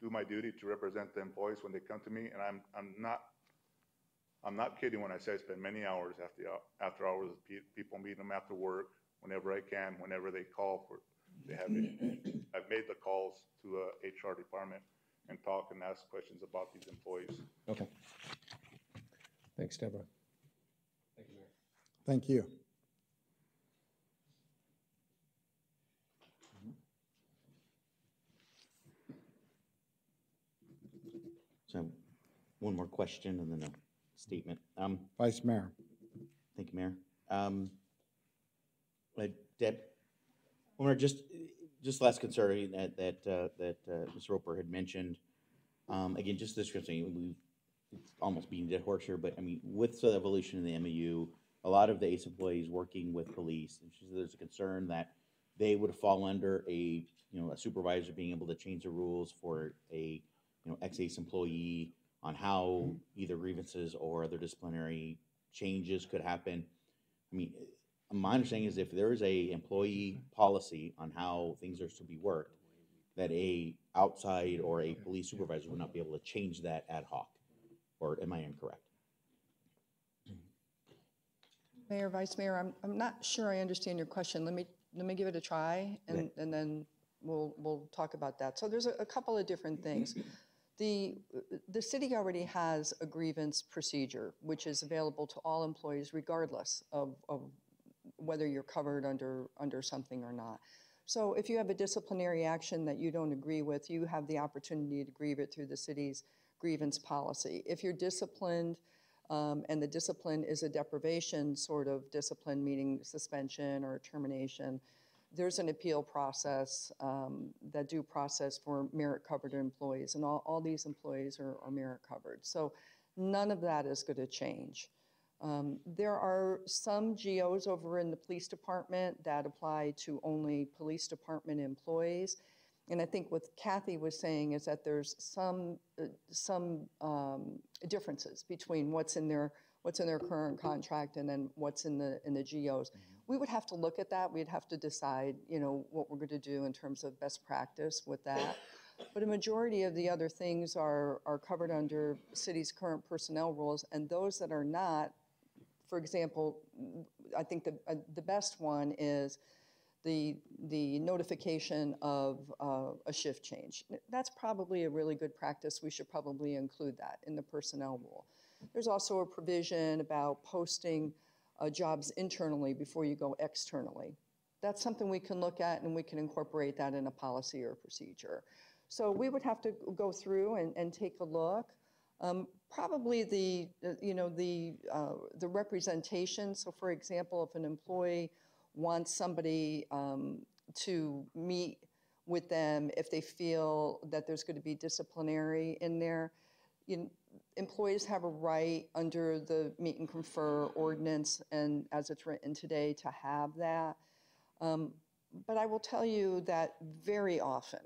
my duty to represent the employees when they come to me, and I'm not kidding when I say I spend many hours after hours with people, meeting them after work, whenever I can, whenever they call for they have issues. I've made the calls to HR department and talk and ask questions about these employees. Okay. Thanks, Deborah. Thank you, Mayor. Thank you. So one more question and then a statement. Vice Mayor. Thank you, Mayor. Deb, just last concern that Ms. Roper had mentioned. Again, just this thing, it's almost beating dead horse here, but I mean, with the evolution in the MAU, a lot of the ACE employees working with police, and there's a concern that they would fall under a supervisor being able to change the rules for a ex-ACE employee on how either grievances or other disciplinary changes could happen. I mean, my understanding is if there is a employee policy on how things are to be worked, that a outside or a police supervisor would not be able to change that ad hoc. Or am I incorrect? Mayor, Vice Mayor, I'm not sure I understand your question. Let me give it a try, and then we'll talk about that. So there's a couple of different things. The city already has a grievance procedure, which is available to all employees regardless of whether you're covered under something or not. So if you have a disciplinary action that you don't agree with, you have the opportunity to grieve it through the city's grievance policy. If you're disciplined, and the discipline is a deprivation sort of discipline, meaning suspension or termination, there's an appeal process, that due process for merit-covered employees, and all these employees are merit-covered. So none of that is going to change. There are some GOs over in the police department that apply to only police department employees. And I think what Kathy was saying is that there's some differences between what's in their current contract and then what's in the GOs. We would have to look at that. We'd have to decide, you know, what we're going to do in terms of best practice with that. But a majority of the other things are covered under city's current personnel rules, and those that are not, for example, I think the best one is the notification of a shift change. That's probably a really good practice. We should probably include that in the personnel rule. There's also a provision about posting jobs internally before you go externally. That's something we can look at, and we can incorporate that in a policy or procedure. So we would have to go through and take a look. Probably the representation. So for example, if an employee wants somebody to meet with them if they feel that there's going to be disciplinary in there, employees have a right under the meet and confer ordinance and as it's written today to have that. But I will tell you that very often,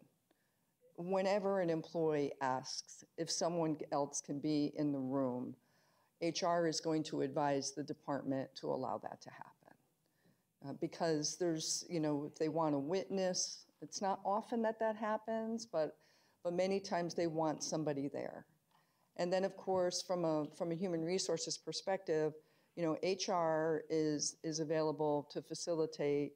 whenever an employee asks if someone else can be in the room, HR is going to advise the department to allow that to happen. Because there's, if they want a witness, it's not often that happens, but many times they want somebody there. And then, of course, from a human resources perspective, HR is available to facilitate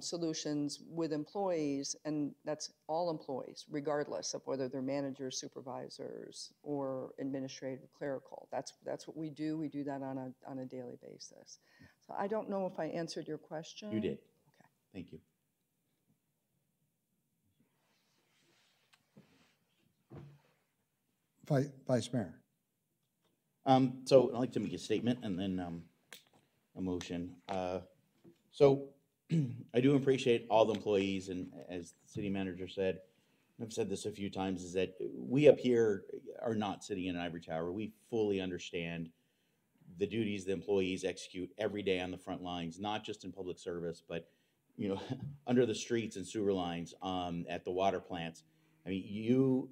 solutions with employees, and that's all employees, regardless of whether they're managers, supervisors, or administrative, clerical. That's what we do. We do that on a daily basis. So I don't know if I answered your question. You did. Okay. Thank you. Vice Mayor. So I'd like to make a statement and then a motion. So I do appreciate all the employees, and as the city manager said, and I've said this a few times, is that we up here are not sitting in an ivory tower. We fully understand the duties the employees execute every day on the front lines, not just in public service, but under the streets and sewer lines, at the water plants. I mean,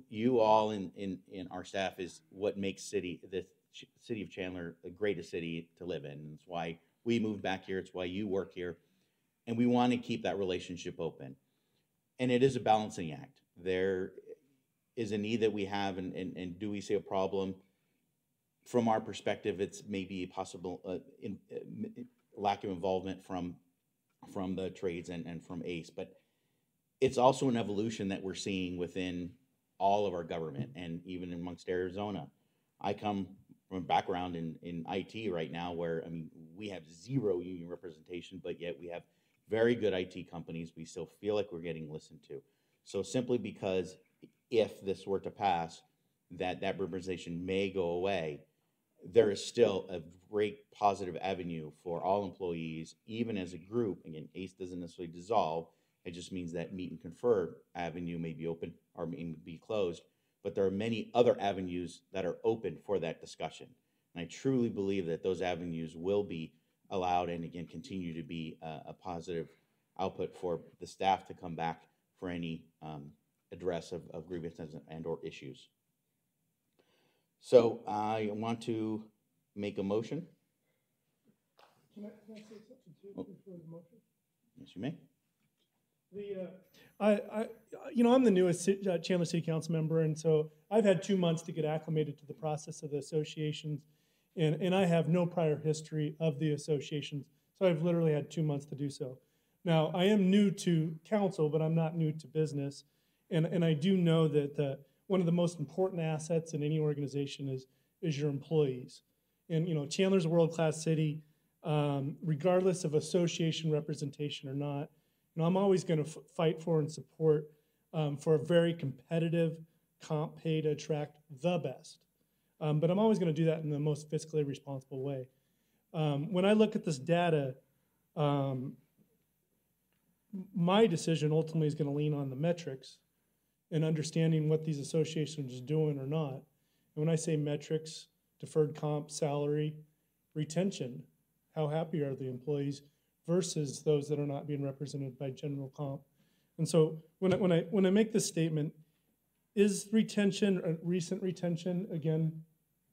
you all in our staff is what makes the city of Chandler the greatest city to live in. It's why we moved back here. It's why you work here. And we want to keep that relationship open. And it is a balancing act. There is a need that we have, and do we see a problem? From our perspective, it's maybe a possible lack of involvement from the trades and from ACE. But it's also an evolution that we're seeing within all of our government and even amongst Arizona. I come from a background in IT right now where, I mean, we have zero union representation, but yet we have very good IT companies. We still feel like we're getting listened to. So simply because if this were to pass, that representation may go away, there is still a great positive avenue for all employees, even as a group. Again, ACE doesn't necessarily dissolve. It just means that meet and confer avenue may be open or may be closed, but there are many other avenues that are open for that discussion. And I truly believe that those avenues will be allowed and, again, continue to be a positive output for the staff to come back for any address of grievances and or issues. So I want to make a motion. Can I say something too before the motion? Yes, you may. I'm the newest Chandler City Council member, and so I've had 2 months to get acclimated to the process of the associations, and I have no prior history of the associations, so I've literally had 2 months to do so. Now, I am new to council, but I'm not new to business, and I do know that one of the most important assets in any organization is your employees. And Chandler's a world-class city, regardless of association representation or not. I'm always going to fight for and support for a very competitive comp pay to attract the best. But I'm always going to do that in the most fiscally responsible way. When I look at this data, my decision ultimately is going to lean on the metrics and understanding what these associations are doing or not. And when I say metrics, deferred comp, salary, retention. How happy are the employees versus those that are not being represented by general comp? And so when I make this statement, is retention, recent retention, again,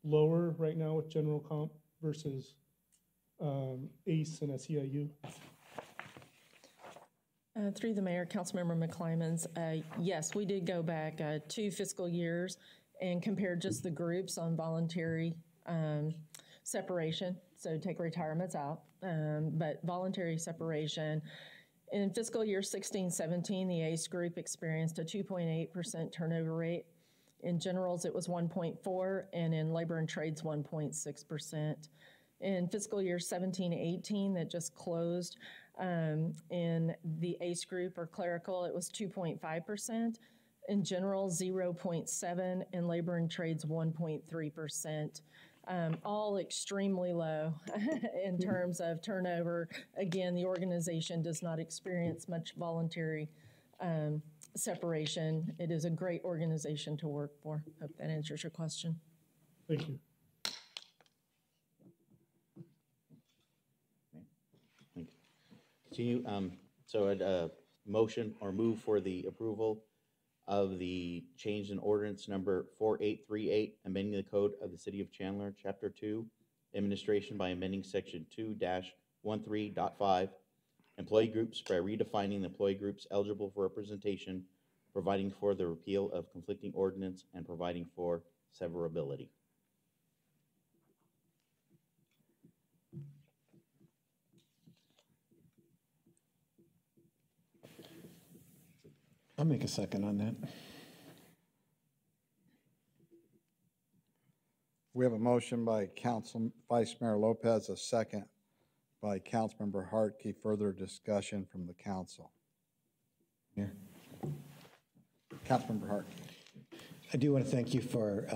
lower right now with general comp versus ACE and SEIU? Through the mayor, Councilmember McClymans, yes, we did go back 2 fiscal years and compare just the groups on voluntary separation. So take retirements out, but voluntary separation. In fiscal year 16-17, the ACE group experienced a 2.8% turnover rate. In generals, it was 1.4%, and in labor and trades, 1.6%. In fiscal year 17-18 that just closed, in the ACE group or clerical, it was 2.5%. In general, 0.7%, and labor and trades, 1.3%. All extremely low in terms of turnover. Again, the organization does not experience much voluntary separation. It is a great organization to work for. Hope that answers your question. Thank you. Continue. So I'd motion or move for the approval of the change in ordinance number 4838, amending the code of the City of Chandler, Chapter 2, Administration by amending Section 2-13.5, employee groups by redefining the employee groups eligible for representation, providing for the repeal of conflicting ordinance, and providing for severability. I'll make a second on that. We have a motion by Vice Mayor Lopez, a second by Councilmember Hartke. Further discussion from the council. Here. Councilmember Hartke. I do want to thank you for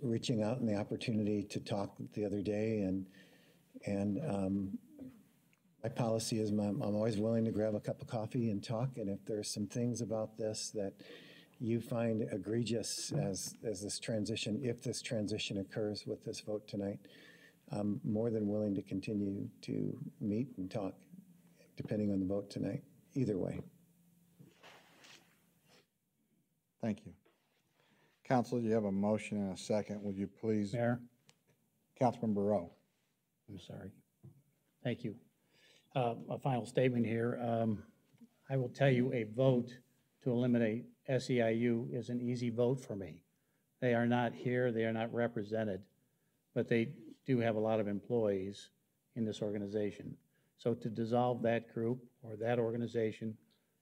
reaching out and the opportunity to talk the other day. And my policy is I'm always willing to grab a cup of coffee and talk. And if there's some things about this that you find egregious as this transition, if this transition occurs with this vote tonight, I'm more than willing to continue to meet and talk, depending on the vote tonight, either way. Thank you. Council, you have a motion and a second. Would you please? Mayor? Councilmember Rowe. I'm sorry. Thank you. A final statement here. I will tell you a vote to eliminate SEIU is an easy vote for me. They are not here, they are not represented, but they do have a lot of employees in this organization. So to dissolve that group or that organization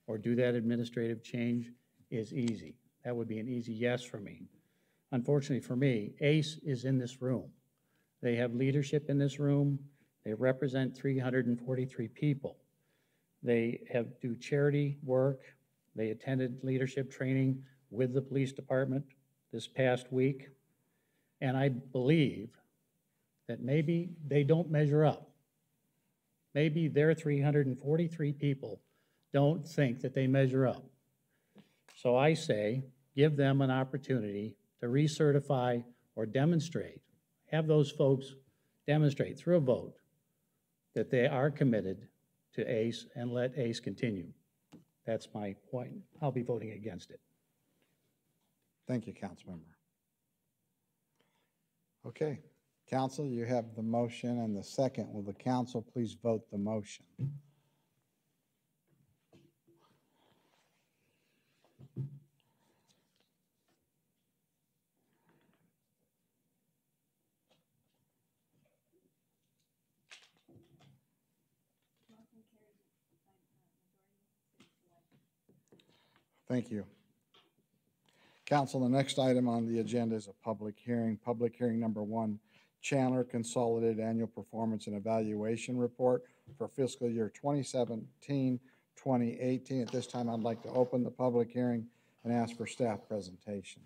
or do that administrative change is easy. That would be an easy yes for me. Unfortunately for me, ACE is in this room. They have leadership in this room. They represent 343 people. They do charity work. They attended leadership training with the police department this past week. And I believe that maybe they don't measure up. Maybe their 343 people don't think that they measure up. So I say, give them an opportunity to recertify or demonstrate, have those folks demonstrate through a vote that they are committed to ACE and let ACE continue. That's my point. I'll be voting against it. Thank you, Councilmember. Okay, Council, you have the motion and the second. Will the council please vote the motion? Thank you. Council, the next item on the agenda is a public hearing. Public hearing number 1, Chandler Consolidated Annual Performance and Evaluation Report for fiscal year 2017-2018. At this time, I'd like to open the public hearing and ask for staff presentation.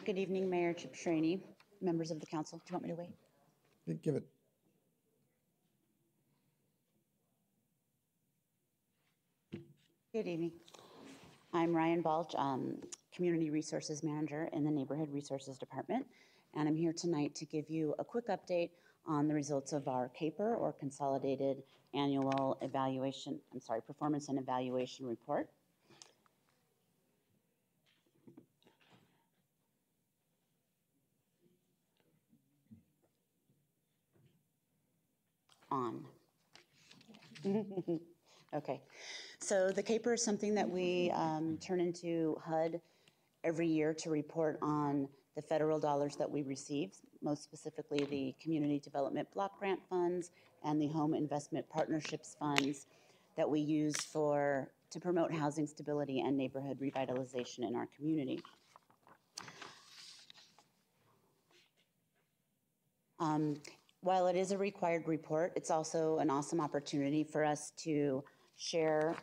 Good evening, Mayor Chipshrani, members of the council? Do you want me to wait? Give it. Good evening. I'm Ryan Balch, Community Resources Manager in the Neighborhood Resources Department, and I'm here tonight to give you a quick update on the results of our CAPER, or Consolidated Annual Evaluation, Performance and Evaluation Report. On. Okay, so the CAPER is something that we turn into HUD every year to report on the federal dollars that we receive, most specifically the Community Development Block Grant Funds and the Home Investment Partnerships Funds that we use to promote housing stability and neighborhood revitalization in our community. While it is a required report, it's also an awesome opportunity for us to share,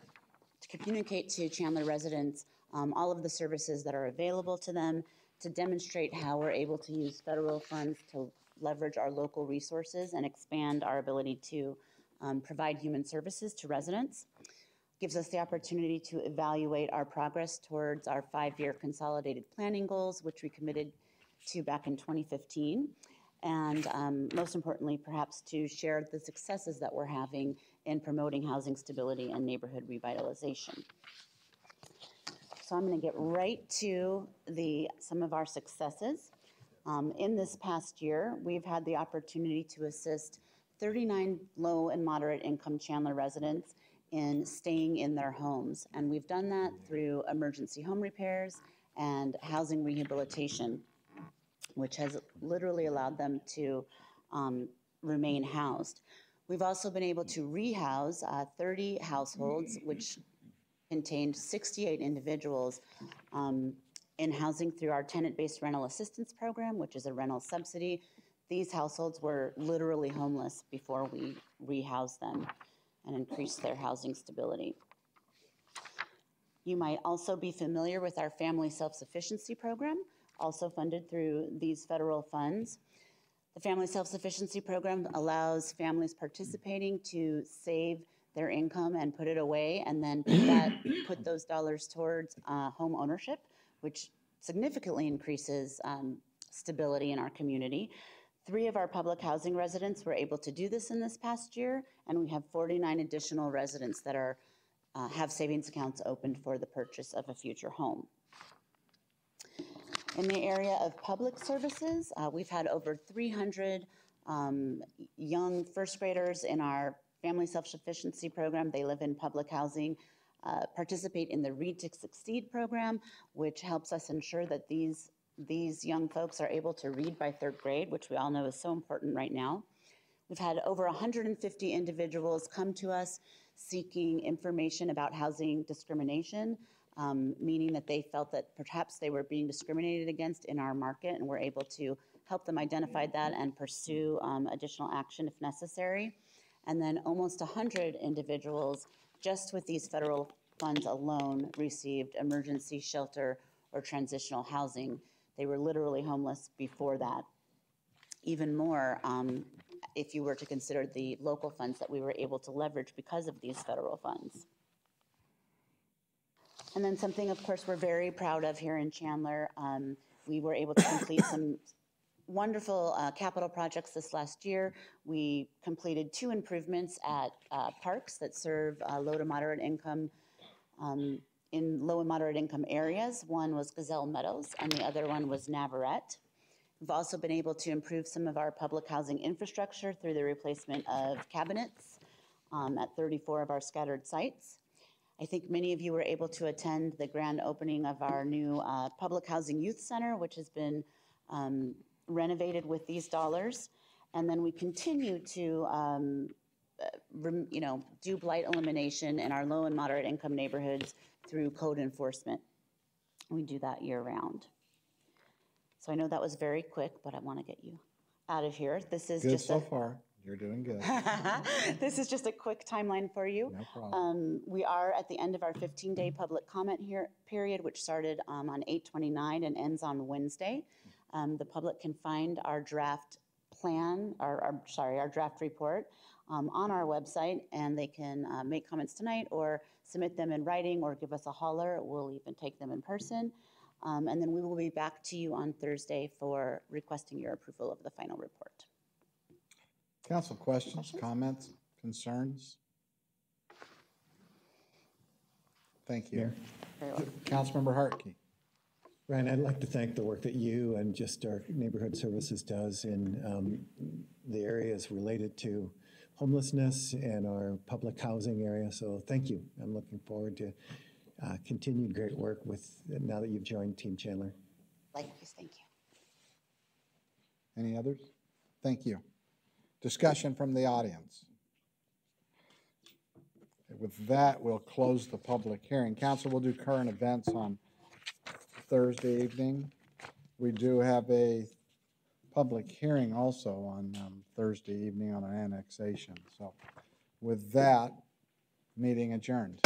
to communicate to Chandler residents all of the services that are available to them, to demonstrate how we're able to use federal funds to leverage our local resources and expand our ability to provide human services to residents. Gives us the opportunity to evaluate our progress towards our 5-year consolidated planning goals, which we committed to back in 2015. And most importantly, perhaps to share the successes that we're having in promoting housing stability and neighborhood revitalization. So I'm going to get right to some of our successes. In this past year, we've had the opportunity to assist 39 low and moderate income Chandler residents in staying in their homes. And we've done that through emergency home repairs and housing rehabilitation, which has literally allowed them to remain housed. We've also been able to rehouse 30 households, which contained 68 individuals in housing through our tenant-based rental assistance program, which is a rental subsidy. These households were literally homeless before we rehoused them and increased their housing stability. You might also be familiar with our family self-sufficiency program, also funded through these federal funds. The Family Self-Sufficiency Program allows families participating to save their income and put it away, and then put those dollars towards home ownership, which significantly increases stability in our community. 3 of our public housing residents were able to do this in this past year, and we have 49 additional residents that have savings accounts opened for the purchase of a future home. In the area of public services, we've had over 300 young first graders in our Family Self-Sufficiency Program. They live in public housing, participate in the Read to Succeed program, which helps us ensure that these young folks are able to read by 3rd grade, which we all know is so important right now. We've had over 150 individuals come to us seeking information about housing discrimination, meaning that they felt that perhaps they were being discriminated against in our market, and we're able to help them identify that and pursue additional action if necessary. And then almost 100 individuals, just with these federal funds alone, received emergency shelter or transitional housing. They were literally homeless before that. Even more, if you were to consider the local funds that we were able to leverage because of these federal funds. And then something, of course, we're very proud of here in Chandler. We were able to complete some wonderful capital projects this last year. We completed 2 improvements at parks that serve low and moderate income areas. One was Gazelle Meadows, and the other one was Navarette. We've also been able to improve some of our public housing infrastructure through the replacement of cabinets at 34 of our scattered sites. I think many of you were able to attend the grand opening of our new Public Housing Youth Center, which has been renovated with these dollars. And then we continue to do blight elimination in our low and moderate income neighborhoods through code enforcement. We do that year round. So I know that was very quick, but I want to get you out of here. This is Good just so far. You're doing good. This is just a quick timeline for you. No problem. We are at the end of our 15-day public comment period, which started on 8/29 and ends on Wednesday. The public can find our draft plan, our draft report on our website, and they can make comments tonight or submit them in writing or give us a holler. We'll even take them in person. And then we will be back to you on Thursday for requesting your approval of the final report. Council questions, comments, concerns? Thank you. Councilmember Hartke. Ryan, I'd like to thank the work that you and just our neighborhood services does in the areas related to homelessness and our public housing area. So thank you. I'm looking forward to continued great work now that you've joined Team Chandler. Likewise, thank you. Any others? Thank you. Discussion from the audience. With that, we'll close the public hearing. Council will do current events on Thursday evening. We do have a public hearing also on Thursday evening on an annexation. So with that, meeting adjourned.